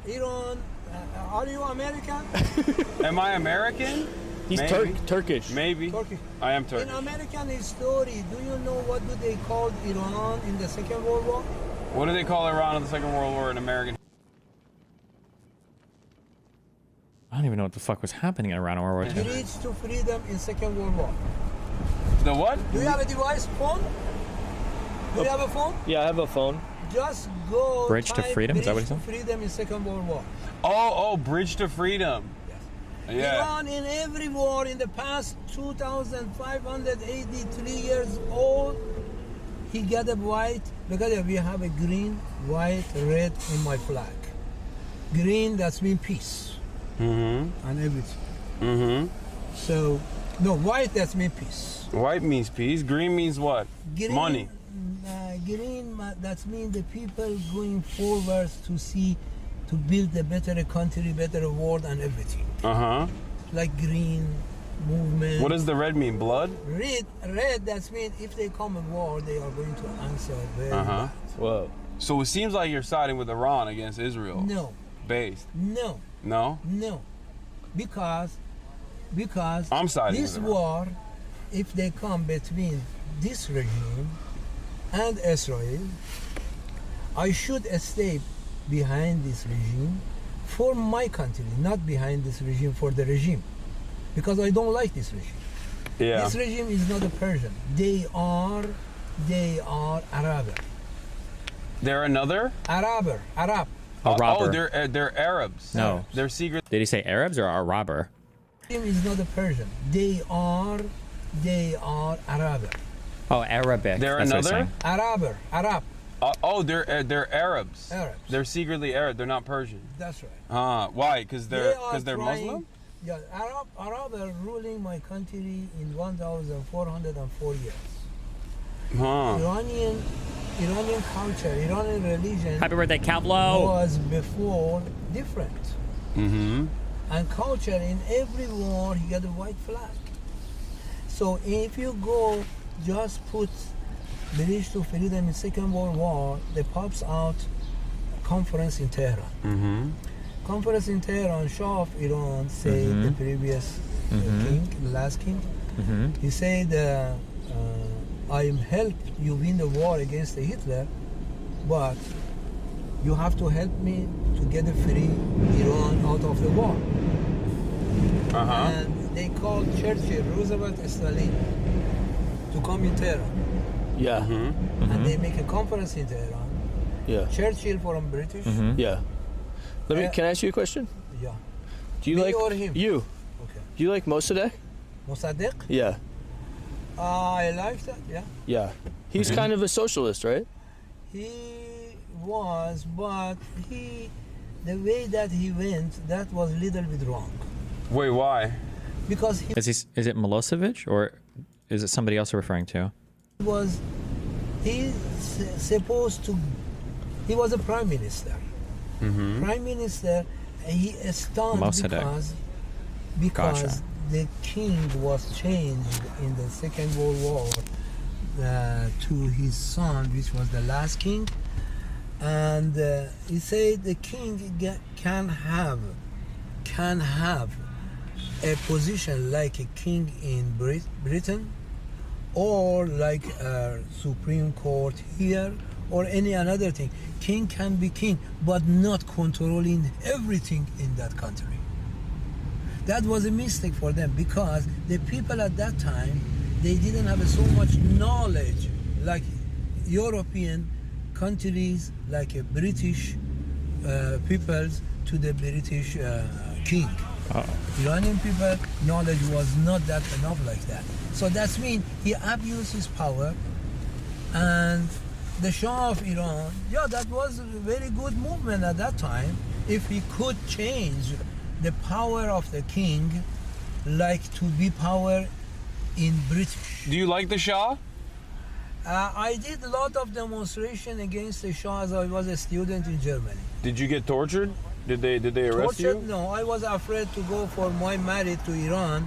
Iran, are you American? Am I American? He's Turkish. Maybe. Turkish. I am Turkish. In American history, do you know what do they call Iran in the Second World War? What do they call Iran in the Second World War in American? I don't even know what the fuck was happening in Iran or World War II. Bridge to freedom in Second World War. The what? Do you have a device phone? Do you have a phone? Yeah, I have a phone. Just go. Bridge to freedom? Is that what he said? Bridge to freedom in Second World War. Oh, Bridge to Freedom. Yes. Yeah. Iran in every war in the past 2,583 years old, he got a white, because we have a green, white, red in my flag. Green, that's mean peace. And everything. So, no, white, that's mean peace. White means peace. Green means what? Green, money. Green, that means the people going forward to build a better country, better world and everything. Like green movement. What does the red mean? Blood? Red, that means if they come in war, they are going to answer very bad. Whoa. So it seems like you're siding with Iran against Israel. No. Based. No. No? No. Because I'm siding this with Iran. war, if they come between this regime and Israel, I should stay behind this regime for my country, not behind this regime for the regime, because I don't like this regime. Yeah. This regime is not a Persian. They are Arab. They're another? Arab. A robber. Oh, they're Arabs. No. They're secret. Did he say Arabs or a robber? Is not a Persian. They are Arabic. Oh, Arabic. They're That's what he's another? saying. Arab. They're Arabs. Arabs. They're secretly Arab. They're not Persian. That's right. Why? Because they're trying- Muslim. Yeah, Arab are ruling my country in 1,404 years. Iranian culture, Iranian religion. Happy birthday, Cavlo. Was before different. Mm-hmm. And culture, in every war, you get a white flag. So if you go just put British to freedom in Second World War, they pops out conference in Tehran. Mm-hmm. Conference in Tehran, Shah of Iran said the previous king, the last king, he said, I helped you win the war against Hitler, but you have to help me to get a free Iran out of the war. And they called Churchill, Roosevelt, Stalin to come in Tehran. Yeah. And they make a conference in Tehran. Yeah. Churchill from British. Yeah. Can I ask you a question? Yeah. Do you Me like or him? you? Okay. Do you like Mossadegh? Mossadegh? Yeah. I like that, yeah. Yeah. He's kind of a socialist, right? He was, but the way that he went, that was a little bit wrong. Wait, why? Because Is it Milosevic or is it somebody else you're referring to? He's supposed to, he was a prime minister. Prime minister, he stunned Mossadegh. because Gotcha. the king was changed in the Second World War to his son, which was the last king, and he said the king can have a position like a king in Britain, or like a Supreme Court here, or any another thing. King can be king, but not controlling everything in that country. That was a mistake for them, because the people at that time, they didn't have so much knowledge like European countries, like a British peoples to the British king. Iranian people knowledge was not that enough like that. So that's mean he abused his power, and the Shah of Iran, yeah, that was a very good movement at that time. If he could change the power of the king, like to be power in British. Do you like the Shah? I did a lot of demonstration against the Shah as I was a student in Germany. Did you get tortured? Did they arrest Tortured? you? No, I was afraid to go for my marriage to Iran.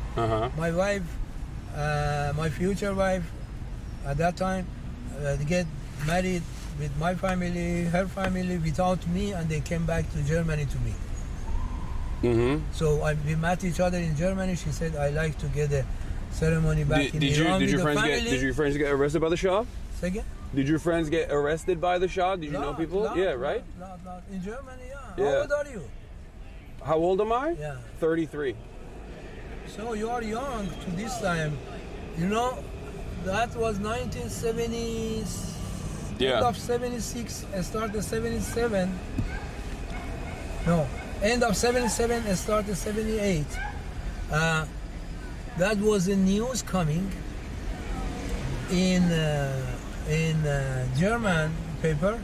My wife, my future wife, at that time, to get married with my family, her family, without me, and they came back to Germany to me. So we met each other in Germany. She said, I like to get a ceremony back in Iran with the family. Did your friends get arrested by the Shah? Say again? Did your friends get arrested by the Shah? Did you know people? Yeah, right? In Germany, yeah. Yeah. How old are you? How old am I? Yeah. 33. So you are young to this time. You know, that was 1970, end of 76, started 77. No, end of 77, started 78. That was a news coming in German paper,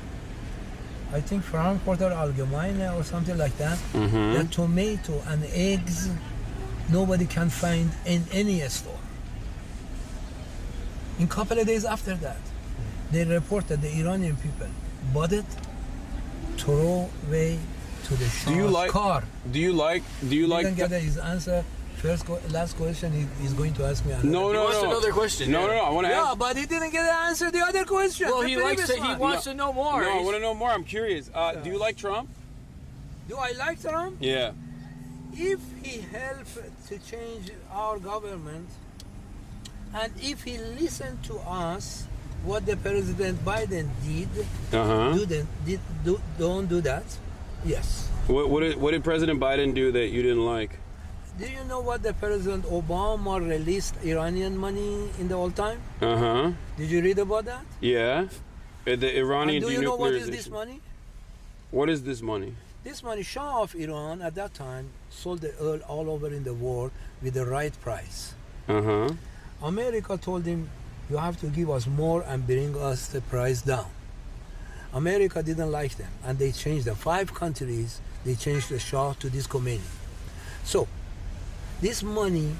I think Frankfurter Allgemeine or something like that. That tomato and eggs nobody can find in any store. In couple of days after that, they reported the Iranian people bought it, throw away to the Shah's car. Do you like? Didn't get his answer. Last question he's going to ask me. No. Another question. No. I want to ask. Yeah, but he didn't get to answer the other question. Well, he wants to know more. No, I want to know more. I'm curious. Do you like Trump? Do I like Trump? Yeah. If he helped to change our government, and if he listened to us, what the President Biden did, don't do that. Yes. What did President Biden do that you didn't like? Do you know what the President Obama released Iranian money in the old time? Did you read about that? Yeah. The Iranian And do you know what is denuclearization. this money? What is this money? This money, Shah of Iran at that time sold the oil all over in the world with the right price. America told him, you have to give us more and bring us the price down. America didn't like them, and they changed them. 5 countries, they changed the Shah to this Khomeini. So, this money,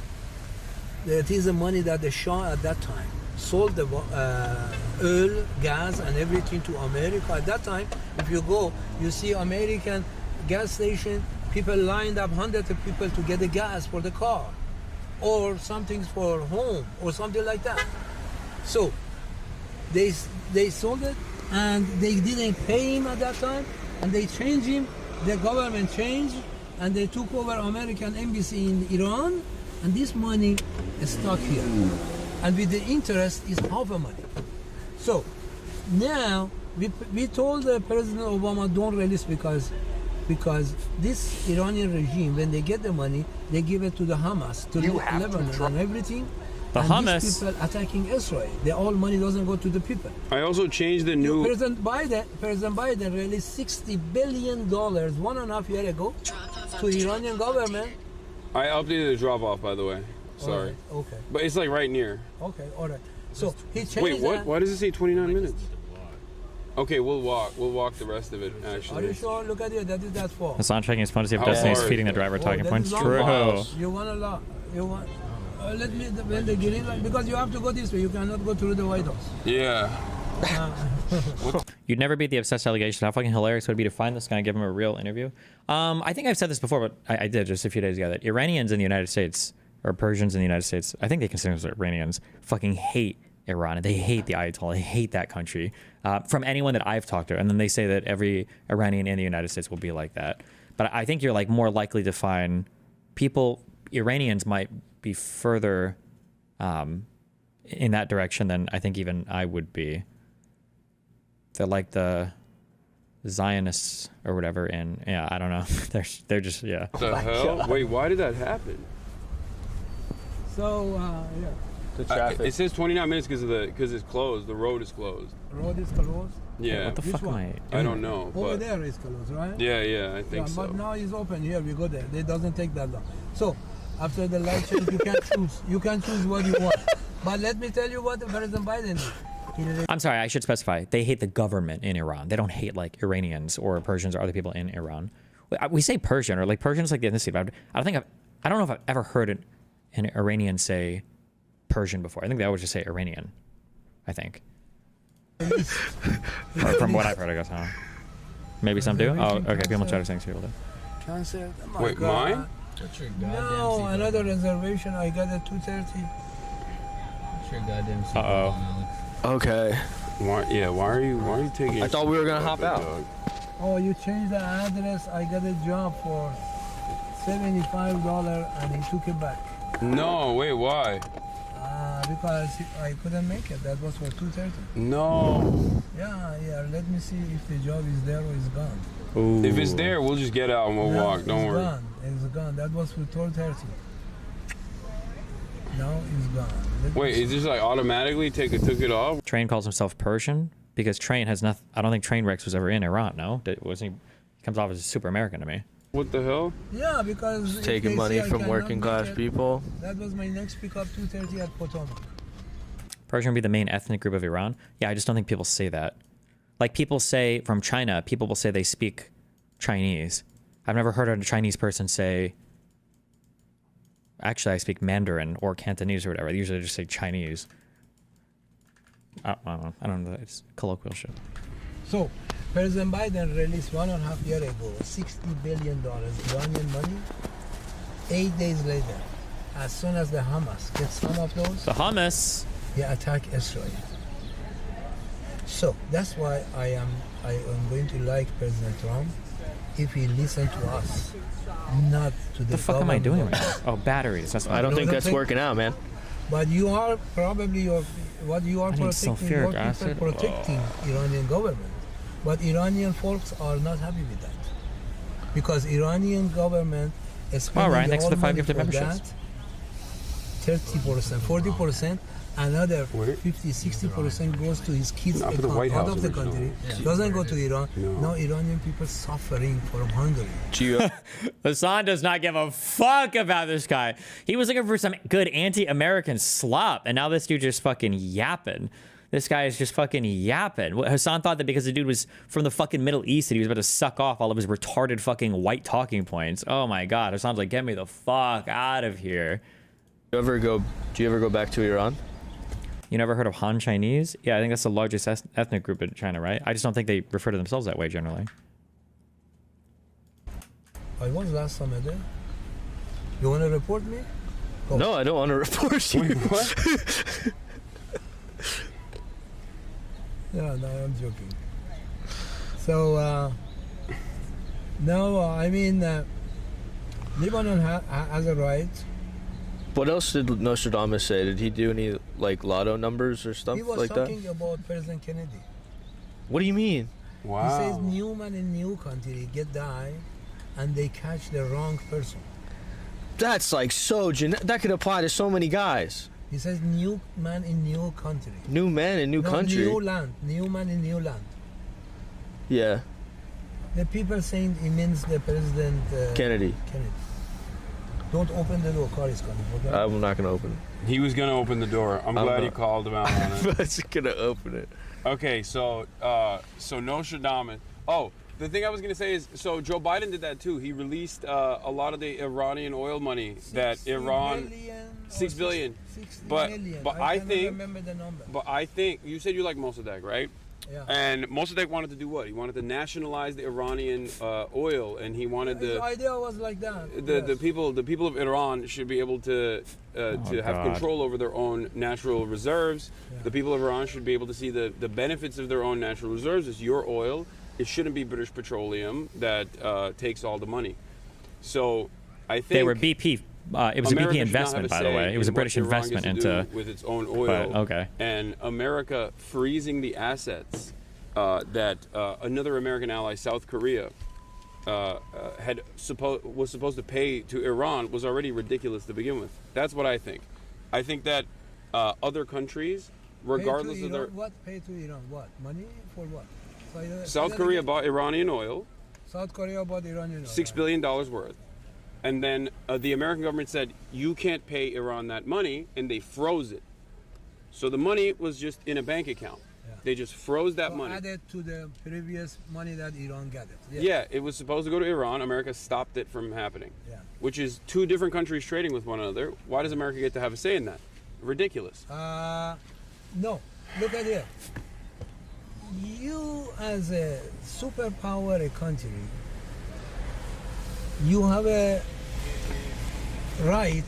that is the money that the Shah at that time sold the oil, gas, and everything to America. At that time, if you go, you see American gas station, people lined up, hundreds of people to get the gas for the car, or something for home, or something like that. So, they sold it, and they didn't pay him at that time, and they changed him, the government changed, and they took over American embassy in Iran, and this money is stuck here. And with the interest is half a money. So now we told President Obama don't release because this Iranian regime, when they get the money, they give it to the Hamas, to Lebanon and everything. The and Hamas. These people attacking Israel. The all money doesn't go to the people. I also changed the new. President Biden released $60 billion 1.5 years ago to Iranian government. I updated the drop off, by the way. Sorry. Right, okay. But it's like right near. Okay, all right. So he changed. Wait, what? that. Why does it say 29 minutes? Okay, we'll walk. We'll walk the rest of it, Are actually. you sure? Look at it. That is that far. Hassan checking his phone to see if How Destiny's far feeding is the driver it? talking that points. is long True. miles. You want a lot. You want. Let me when the green light, because you have to go this way. You cannot go through the White House. Yeah. You'd never beat the obsessed allegation. How fucking hilarious would it be to find this guy and give him a real interview? I think I've said this before, but I did just a few days ago that Iranians in the United States, or Persians in the United States, I think they consider themselves Iranians, fucking hate Iran. They hate the Ayatollah. They hate that country. From anyone that I've talked to. And then they say that every Iranian in the United States will be like that. But I think you're like more likely to find people, Iranians might be further in that direction than I think even I would be. They're like the Zionists or whatever, and yeah, I don't know. They're just yeah. What the hell? Wait, why did that happen? So yeah. The traffic. It says 29 minutes because it's closed. The road is closed. Road is closed. Yeah. What the fuck am I doing? I don't know. Over But there is closed, right? yeah, I think so. But now it's open. Here we go there. It doesn't take that long. So after the light change, you can choose. You can choose what you want. But let me tell you what President Biden did. I'm sorry, I should specify. They hate the government in Iran. They don't hate like Iranians or Persians or other people in Iran. We say Persian or like Persians like the ethnicity. But I don't know if I've ever heard an Iranian say Persian before. I think they always just say Iranian. I think. Or from what I've heard, I guess. Huh? Maybe some do. Oh, okay. People try to sing people do. Cancel. Oh Wait, God. mine? What's your goddamn No, seatbelt? another reservation. I got at 2:30. What's your goddamn seatbelt Uh-oh. on, Alex? Okay. Why are you taking? I thought we were gonna hop out. Oh, you changed the address. I got a job for $75 and he took it back. No, wait, why? Because I couldn't make it. That was for 2:30. No. Yeah. Let me see if the job is there or is gone. Ooh. If it's there, we'll just get out and we'll walk. Don't worry. Gone. It's gone. That was for 12:30. Now it's gone. Wait, is this like automatically took it off? Train calls himself Persian because Train has nothing. I don't think Trainwreck was ever in Iran. No, wasn't he? He comes off as super American to me. What the hell? Yeah, because Taking money from working class people. That was my next pickup, 2:30 at Potomac. Persian would be the main ethnic group of Iran. Yeah, I just don't think people say that. Like people say from China, people will say they speak Chinese. I've never heard a Chinese person say, actually, I speak Mandarin or Cantonese or whatever. They usually just say Chinese. I don't know. It's colloquial shit. So, President Biden released 1.5 years ago $60 billion Iranian money. 8 days later, as soon as the Hamas gets some of those, The Hamas. they attack Israel. So that's why I am going to like President Trump if he listens to us, not to What the fuck am I doing right now? Oh, batteries. That's I don't think that's working out, man. But you are probably what you are I need protecting. sulfuric Your people acid. protecting Iranian government, but Iranian folks are not happy with that because Iranian government is spending Ryan, thanks all for the 5 money gifted for memberships. that, 30%, 40%, another 50, 60% goes to his kids' Not for the account White out House of the originally. country, doesn't go to Iran. Now Iranian people suffering from hunger. Hassan does not give a fuck about this guy. He was looking for some good anti-American slop, and now this dude just fucking yapping. This guy is just fucking yapping. Hassan thought that because the dude was from the fucking Middle East that he was about to suck off all of his retarded fucking white talking points. Oh my god. Hassan's like, get me the fuck out of here. Do you ever go back to Iran? You never heard of Han Chinese? Yeah, I think that's the largest ethnic group in China, right? I just don't think they refer to themselves that way generally. I was last summer there. You want to report me? Go. No, I don't want to report you. Wait, what? No, I'm joking. So, no, I mean, Lebanon has a right. What else did Nostradamus say? Did he do any like lotto numbers or stuff He was like that? talking about President Kennedy. What do you mean? He says new man in new country get die, and they catch the wrong person. That's like so that could apply to so many guys. He says new man in new country. New man in new country. New land. New man in new land. Yeah. The people saying it means the President Kennedy. Don't open the door. Car is coming. Okay? I'm not gonna open it. He was gonna open the door. I'm glad you called him out on it. I was gonna open it. Okay, so Nostradamus. Oh, the thing I was gonna say is, so Joe Biden did that too. He released a lot of the Iranian oil money that Iran, 6 billion. But I think, remember the number. but I think you said you like Mossadegh, right? Yeah. And Mossadegh wanted to do what? He wanted to nationalize the Iranian oil, and he wanted His idea was like that. the people of Iran should be able to have God. control over their own natural reserves. The people of Iran should be able to see the benefits of their own natural reserves. It's your oil. It shouldn't be British Petroleum that takes all the money. So I think They were BP. It was America a BP should not investment, have a by the say way. It was a in British what Iran gets investment to into do with its own oil. But, okay. And America freezing the assets that another American ally, South Korea, was supposed to pay to Iran was already ridiculous to begin with. That's what I think. I think that other countries, regardless of their What pay to Iran? What money for what? South Korea bought Iranian oil. South Korea bought Iranian oil. $6 billion worth. And then the American government said, you can't pay Iran that money, and they froze it. So the money was just in a bank account. Yeah. They just froze that money. Added to the previous money that Iran gathered. Yeah, it was supposed to go to Iran. America stopped it from happening. Yeah. Which is two different countries trading with one another. Why does America get to have a say in that? Ridiculous. No, look at it. You as a superpower country, you have a right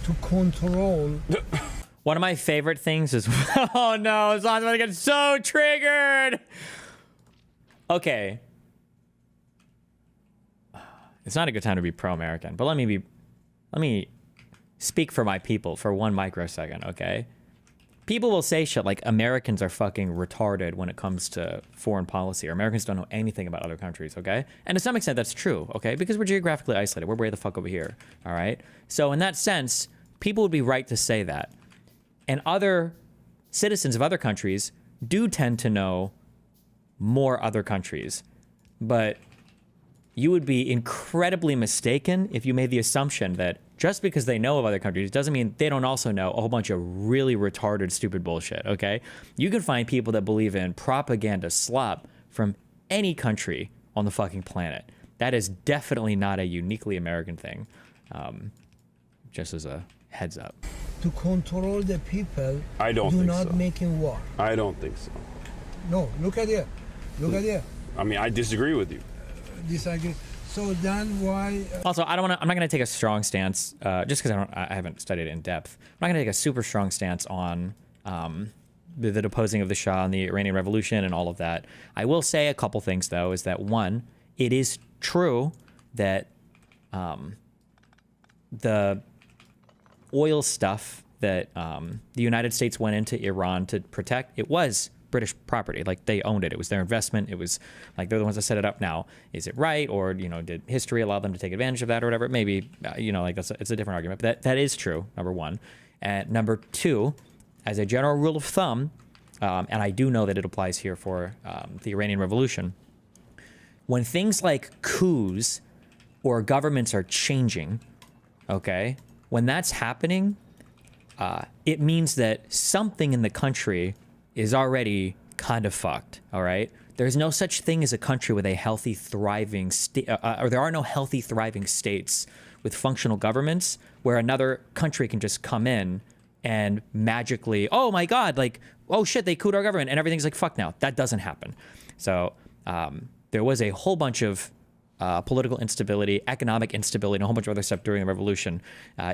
to control. One of my favorite things is, oh no, Hassan's about to get so triggered. Okay. It's not a good time to be pro-American, but let me speak for my people for 1 microsecond, okay? People will say shit like Americans are fucking retarded when it comes to foreign policy, or Americans don't know anything about other countries, okay? And to some extent that's true, okay? Because we're geographically isolated. We're way the fuck over here, all right? So in that sense, people would be right to say that. And other citizens of other countries do tend to know more other countries. But you would be incredibly mistaken if you made the assumption that just because they know of other countries doesn't mean they don't also know a whole bunch of really retarded, stupid bullshit, okay? You can find people that believe in propaganda slop from any country on the fucking planet. That is definitely not a uniquely American thing. Just as a heads up. To control the people, I don't think not so. making war. I don't think so. No, look at it. Look at it. I mean, I disagree with you. Disagree. So then why? Also, I'm not going to take a strong stance just because I haven't studied it in depth. I'm not going to take a super strong stance on the deposing of the Shah and the Iranian Revolution and all of that. I will say a couple things though. Is that one, it is true that the oil stuff that the United States went into Iran to protect, it was British property. Like, they owned it. It was their investment. It was like, they're the ones that set it up. Now, is it right? Or, you know, did history allow them to take advantage of that or whatever? Maybe, you know, like it's a different argument, but that is true, number one. And number two, as a general rule of thumb, and I do know that it applies here for the Iranian Revolution, when things like coups or governments are changing, okay, when that's happening, it means that something in the country is already kind of fucked, all right? There's no such thing as a country with a healthy, thriving state, or there are no healthy, thriving states with functional governments where another country can just come in and magically, oh my God, like, oh shit, they couped our government and everything's like, fuck now. That doesn't happen. So there was a whole bunch of political instability, economic instability, and a whole bunch of other stuff during the revolution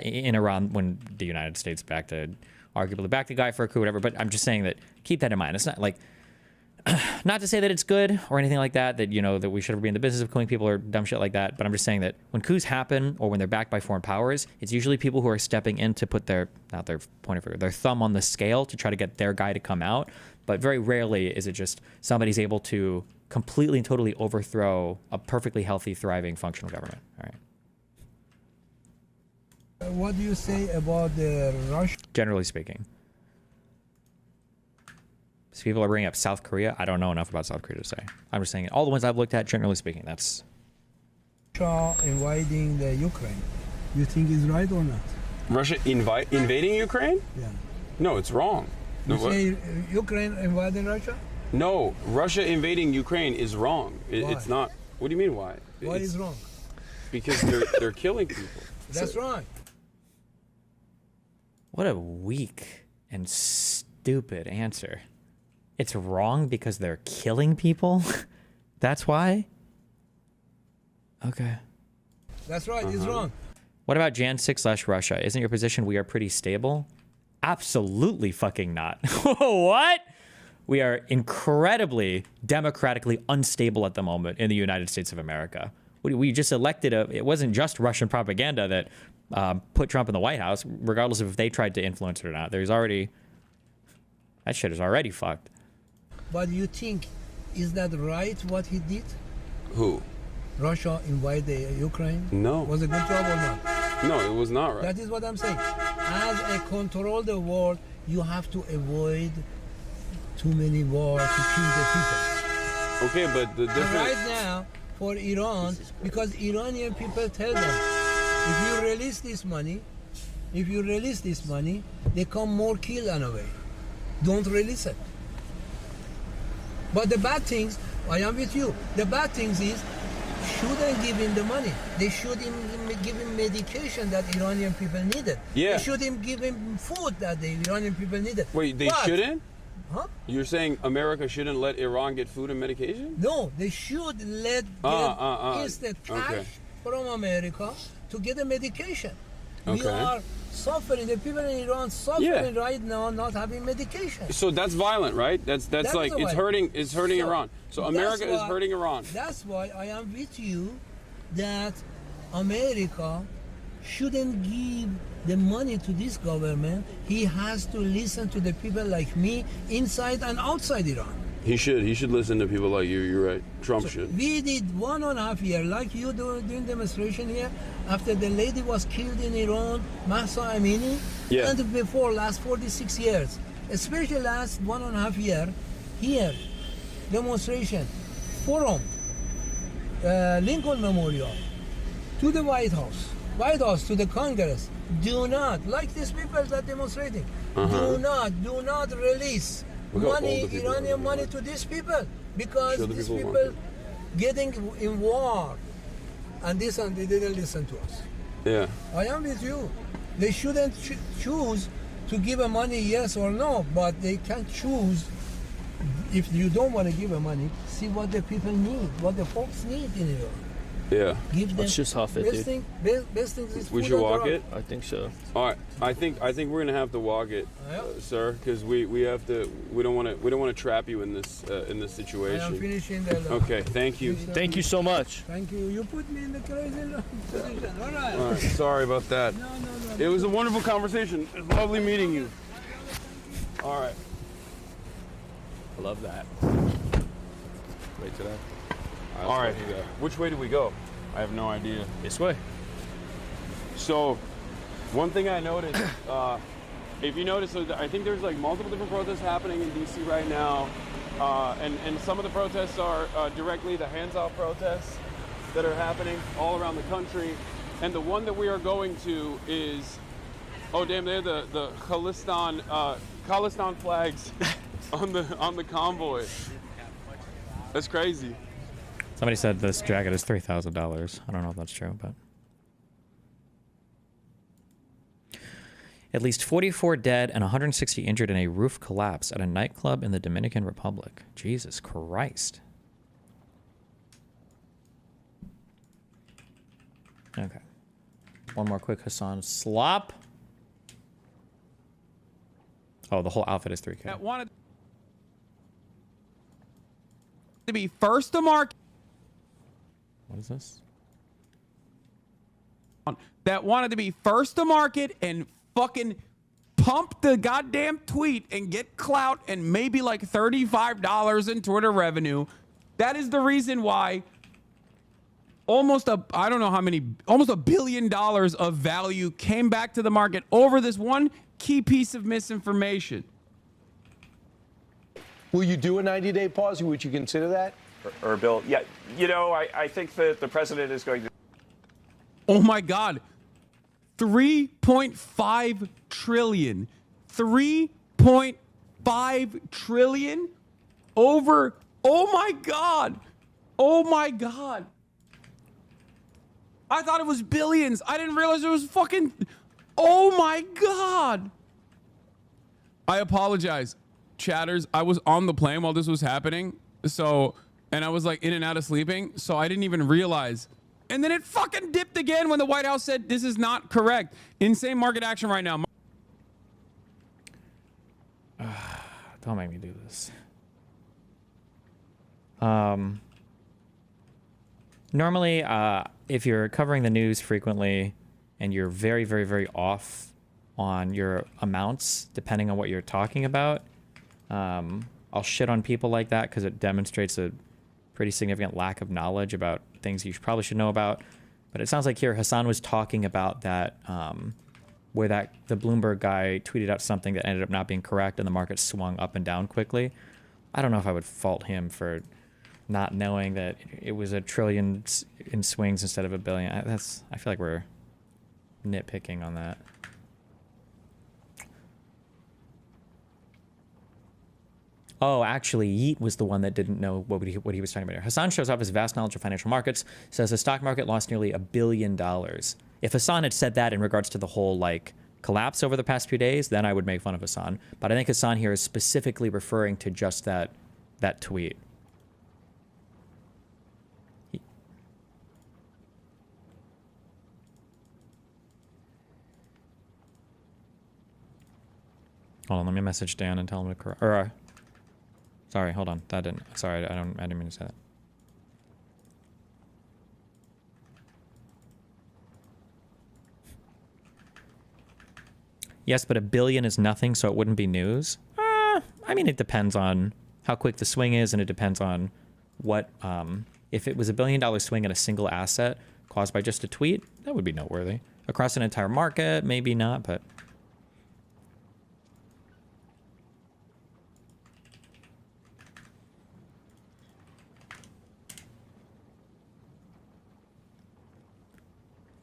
in Iran when the United States arguably backed the guy for a coup, whatever. But I'm just saying that keep that in mind. It's not like, not to say that it's good or anything like that, that, you know, that we should ever be in the business of couping people or dumb shit like that. But I'm just saying that when coups happen or when they're backed by foreign powers, it's usually people who are stepping in to put their thumb on the scale to try to get their guy to come out. But very rarely is it just somebody's able to completely and totally overthrow a perfectly healthy, thriving, functional government. All right. What do you say about the Russia? Generally speaking. So people are bringing up South Korea. I don't know enough about South Korea to say. I'm just saying all the ones I've looked at, generally speaking, that's... Russia invading the Ukraine. You think is right or not? Russia invading Ukraine? Yeah. No, it's wrong. You say Ukraine invading Russia? No, Russia invading Ukraine is wrong. Why? It's not. What do you mean why? Why is wrong? Because they're killing people. That's right. What a weak and stupid answer. It's wrong because they're killing people? That's why? Okay. That's right, it's wrong. What about Jan 6 / Russia? Isn't your position we are pretty stable? Absolutely fucking not. What? We are incredibly democratically unstable at the moment in the United States of America. We just elected it wasn't just Russian propaganda that put Trump in the White House, regardless of if they tried to influence it or not. That shit is already fucked. But you think, is that right what he did? Who? Russia invaded Ukraine? No. Was it a good job or not? No, it was not right. That is what I'm saying. As a control the world, you have to avoid too many wars to kill the people. Okay, but the difference... Right now, for Iran, because Iranian people tell them, if you release this money, they come more kill on the way. Don't release it. But the bad things, I am with you. The bad things is, shouldn't give him the money. They should give him medication that Iranian people needed. Yeah. They shouldn't give him food that the Iranian people needed. Wait, they shouldn't? Huh? You're saying America shouldn't let Iran get food and medication? No, they should let instant cash from America to get the medication. We are suffering. The people in Iran suffering right now, not having medication. So that's violent, right? That's like it's hurting Iran. So America is hurting Iran. That's why I am with you that America shouldn't give the money to this government. He has to listen to the people like me inside and outside Iran. He should listen to people like you. You're right. Trump should. We did 1.5 years, like you doing demonstration here, after the lady was killed in Iran, Mahsa Amini, and before last 46 years, especially last 1.5 year, here, demonstration, forum, Lincoln Memorial, to the White House to the Congress. Do not, like these people that are demonstrating, do not release money, Iranian money to these people, because these people getting in war, and they didn't listen to us. Yeah. I am with you. They shouldn't choose to give a money yes or no, but they can choose. If you don't want to give a money, see what the people need, what the folks need in Iran. Yeah. Give them. Let's just huff it, best dude. Best thing is We food should and walk drug. it. I think so. All right. I think we're gonna have to walk it, sir, because we have to. We don't want to trap you in this situation. I am finishing the. Okay. Thank you. Thank you so much. Thank you. You put me in the crazy position. All right. All right. Sorry about that. No. It was a wonderful conversation. It's lovely meeting you. All right. I love that. Wait today. All right. Which way do we go? I have no idea. This way. So, one thing I noticed if you notice, I think there's like multiple different protests happening in DC right now. And some of the protests are directly the hands-off protests that are happening all around the country. And the one that we are going to is, oh damn, they have the Khalistan flags on the convoy. That's crazy. Somebody said this jacket is $3,000. I don't know if that's true, but at least 44 dead and 160 injured in a roof collapse at a nightclub in the Dominican Republic. Jesus Christ. Okay. One more quick Hassan Slop. Oh, the whole outfit is 3K. That wanted to be first to market. What is this? That wanted to be first to market and fucking pump the goddamn tweet and get clout and maybe like $35 in Twitter revenue. That is the reason why almost $1 billion of value came back to the market over this one key piece of misinformation. Will you do a 90-day pause? Would you consider that? Or Bill, yeah, you know, I think that the president is going to. Oh my God. 3.5 trillion. 3.5 trillion over. Oh my God. Oh my God. I thought it was billions. I didn't realize it was fucking. Oh my God. I apologize, chatters. I was on the plane while this was happening. So, and I was like in and out of sleeping. So I didn't even realize. And then it fucking dipped again when the White House said this is not correct. Insane market action right now. Don't make me do this. Normally, if you're covering the news frequently and you're very, very, very off on your amounts, depending on what you're talking about, I'll shit on people like that because it demonstrates a pretty significant lack of knowledge about things you probably should know about. But it sounds like here Hassan was talking about that where the Bloomberg guy tweeted out something that ended up not being correct and the market swung up and down quickly. I don't know if I would fault him for not knowing that it was $1 trillion in swings instead of $1 billion. I feel like we're nitpicking on that. Oh, actually, Yeet was the one that didn't know what he was talking about here. Hassan shows off his vast knowledge of financial markets, says the stock market lost nearly $1 billion. If Hassan had said that in regards to the whole, like, collapse over the past few days, then I would make fun of Hassan. But I think Hassan here is specifically referring to just that tweet. Hold on, let me message Dan and tell him to correct. Sorry, hold on. That didn't. Sorry, I didn't mean to say that. Yes, but $1 billion is nothing, so it wouldn't be news. I mean, it depends on how quick the swing is, and it depends on what. If it was $1 billion swing in a single asset caused by just a tweet, that would be noteworthy. Across an entire market, maybe not, but.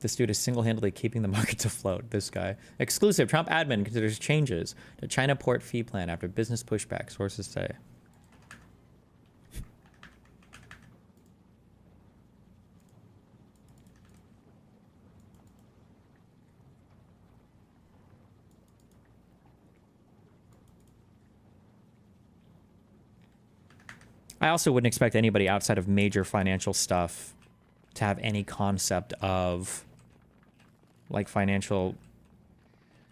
This dude is single-handedly keeping the markets afloat, this guy. Exclusive, Trump admin considers changes to China port fee plan after business pushback, sources say. I also wouldn't expect anybody outside of major financial stuff to have any concept of like financial,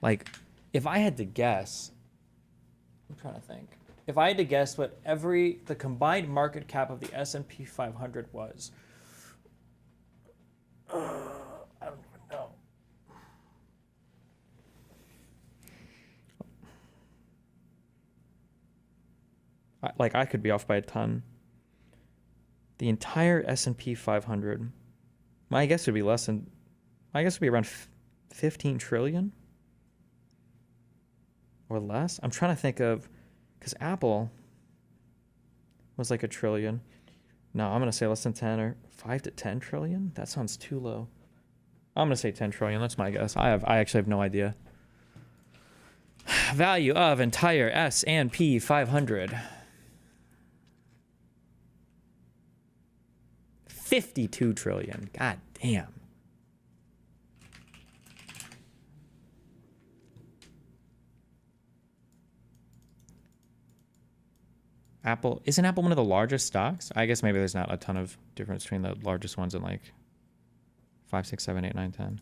like if I had to guess, I'm trying to think. If I had to guess what the combined market cap of the S&P 500 was, I don't even know. I could be off by a ton. The entire S&P 500, my guess would be less than, my guess would be around 15 trillion. or less. I'm trying to think of, because Apple was like $1 trillion. No, I'm gonna say less than 10 or 5 to 10 trillion. That sounds too low. I'm gonna say 10 trillion. That's my guess. I actually have no idea. Value of entire S&P 500. 52 trillion. God damn. Apple, isn't Apple one of the largest stocks? I guess maybe there's not a ton of difference between the largest ones and like 5, 6, 7, 8, 9, 10.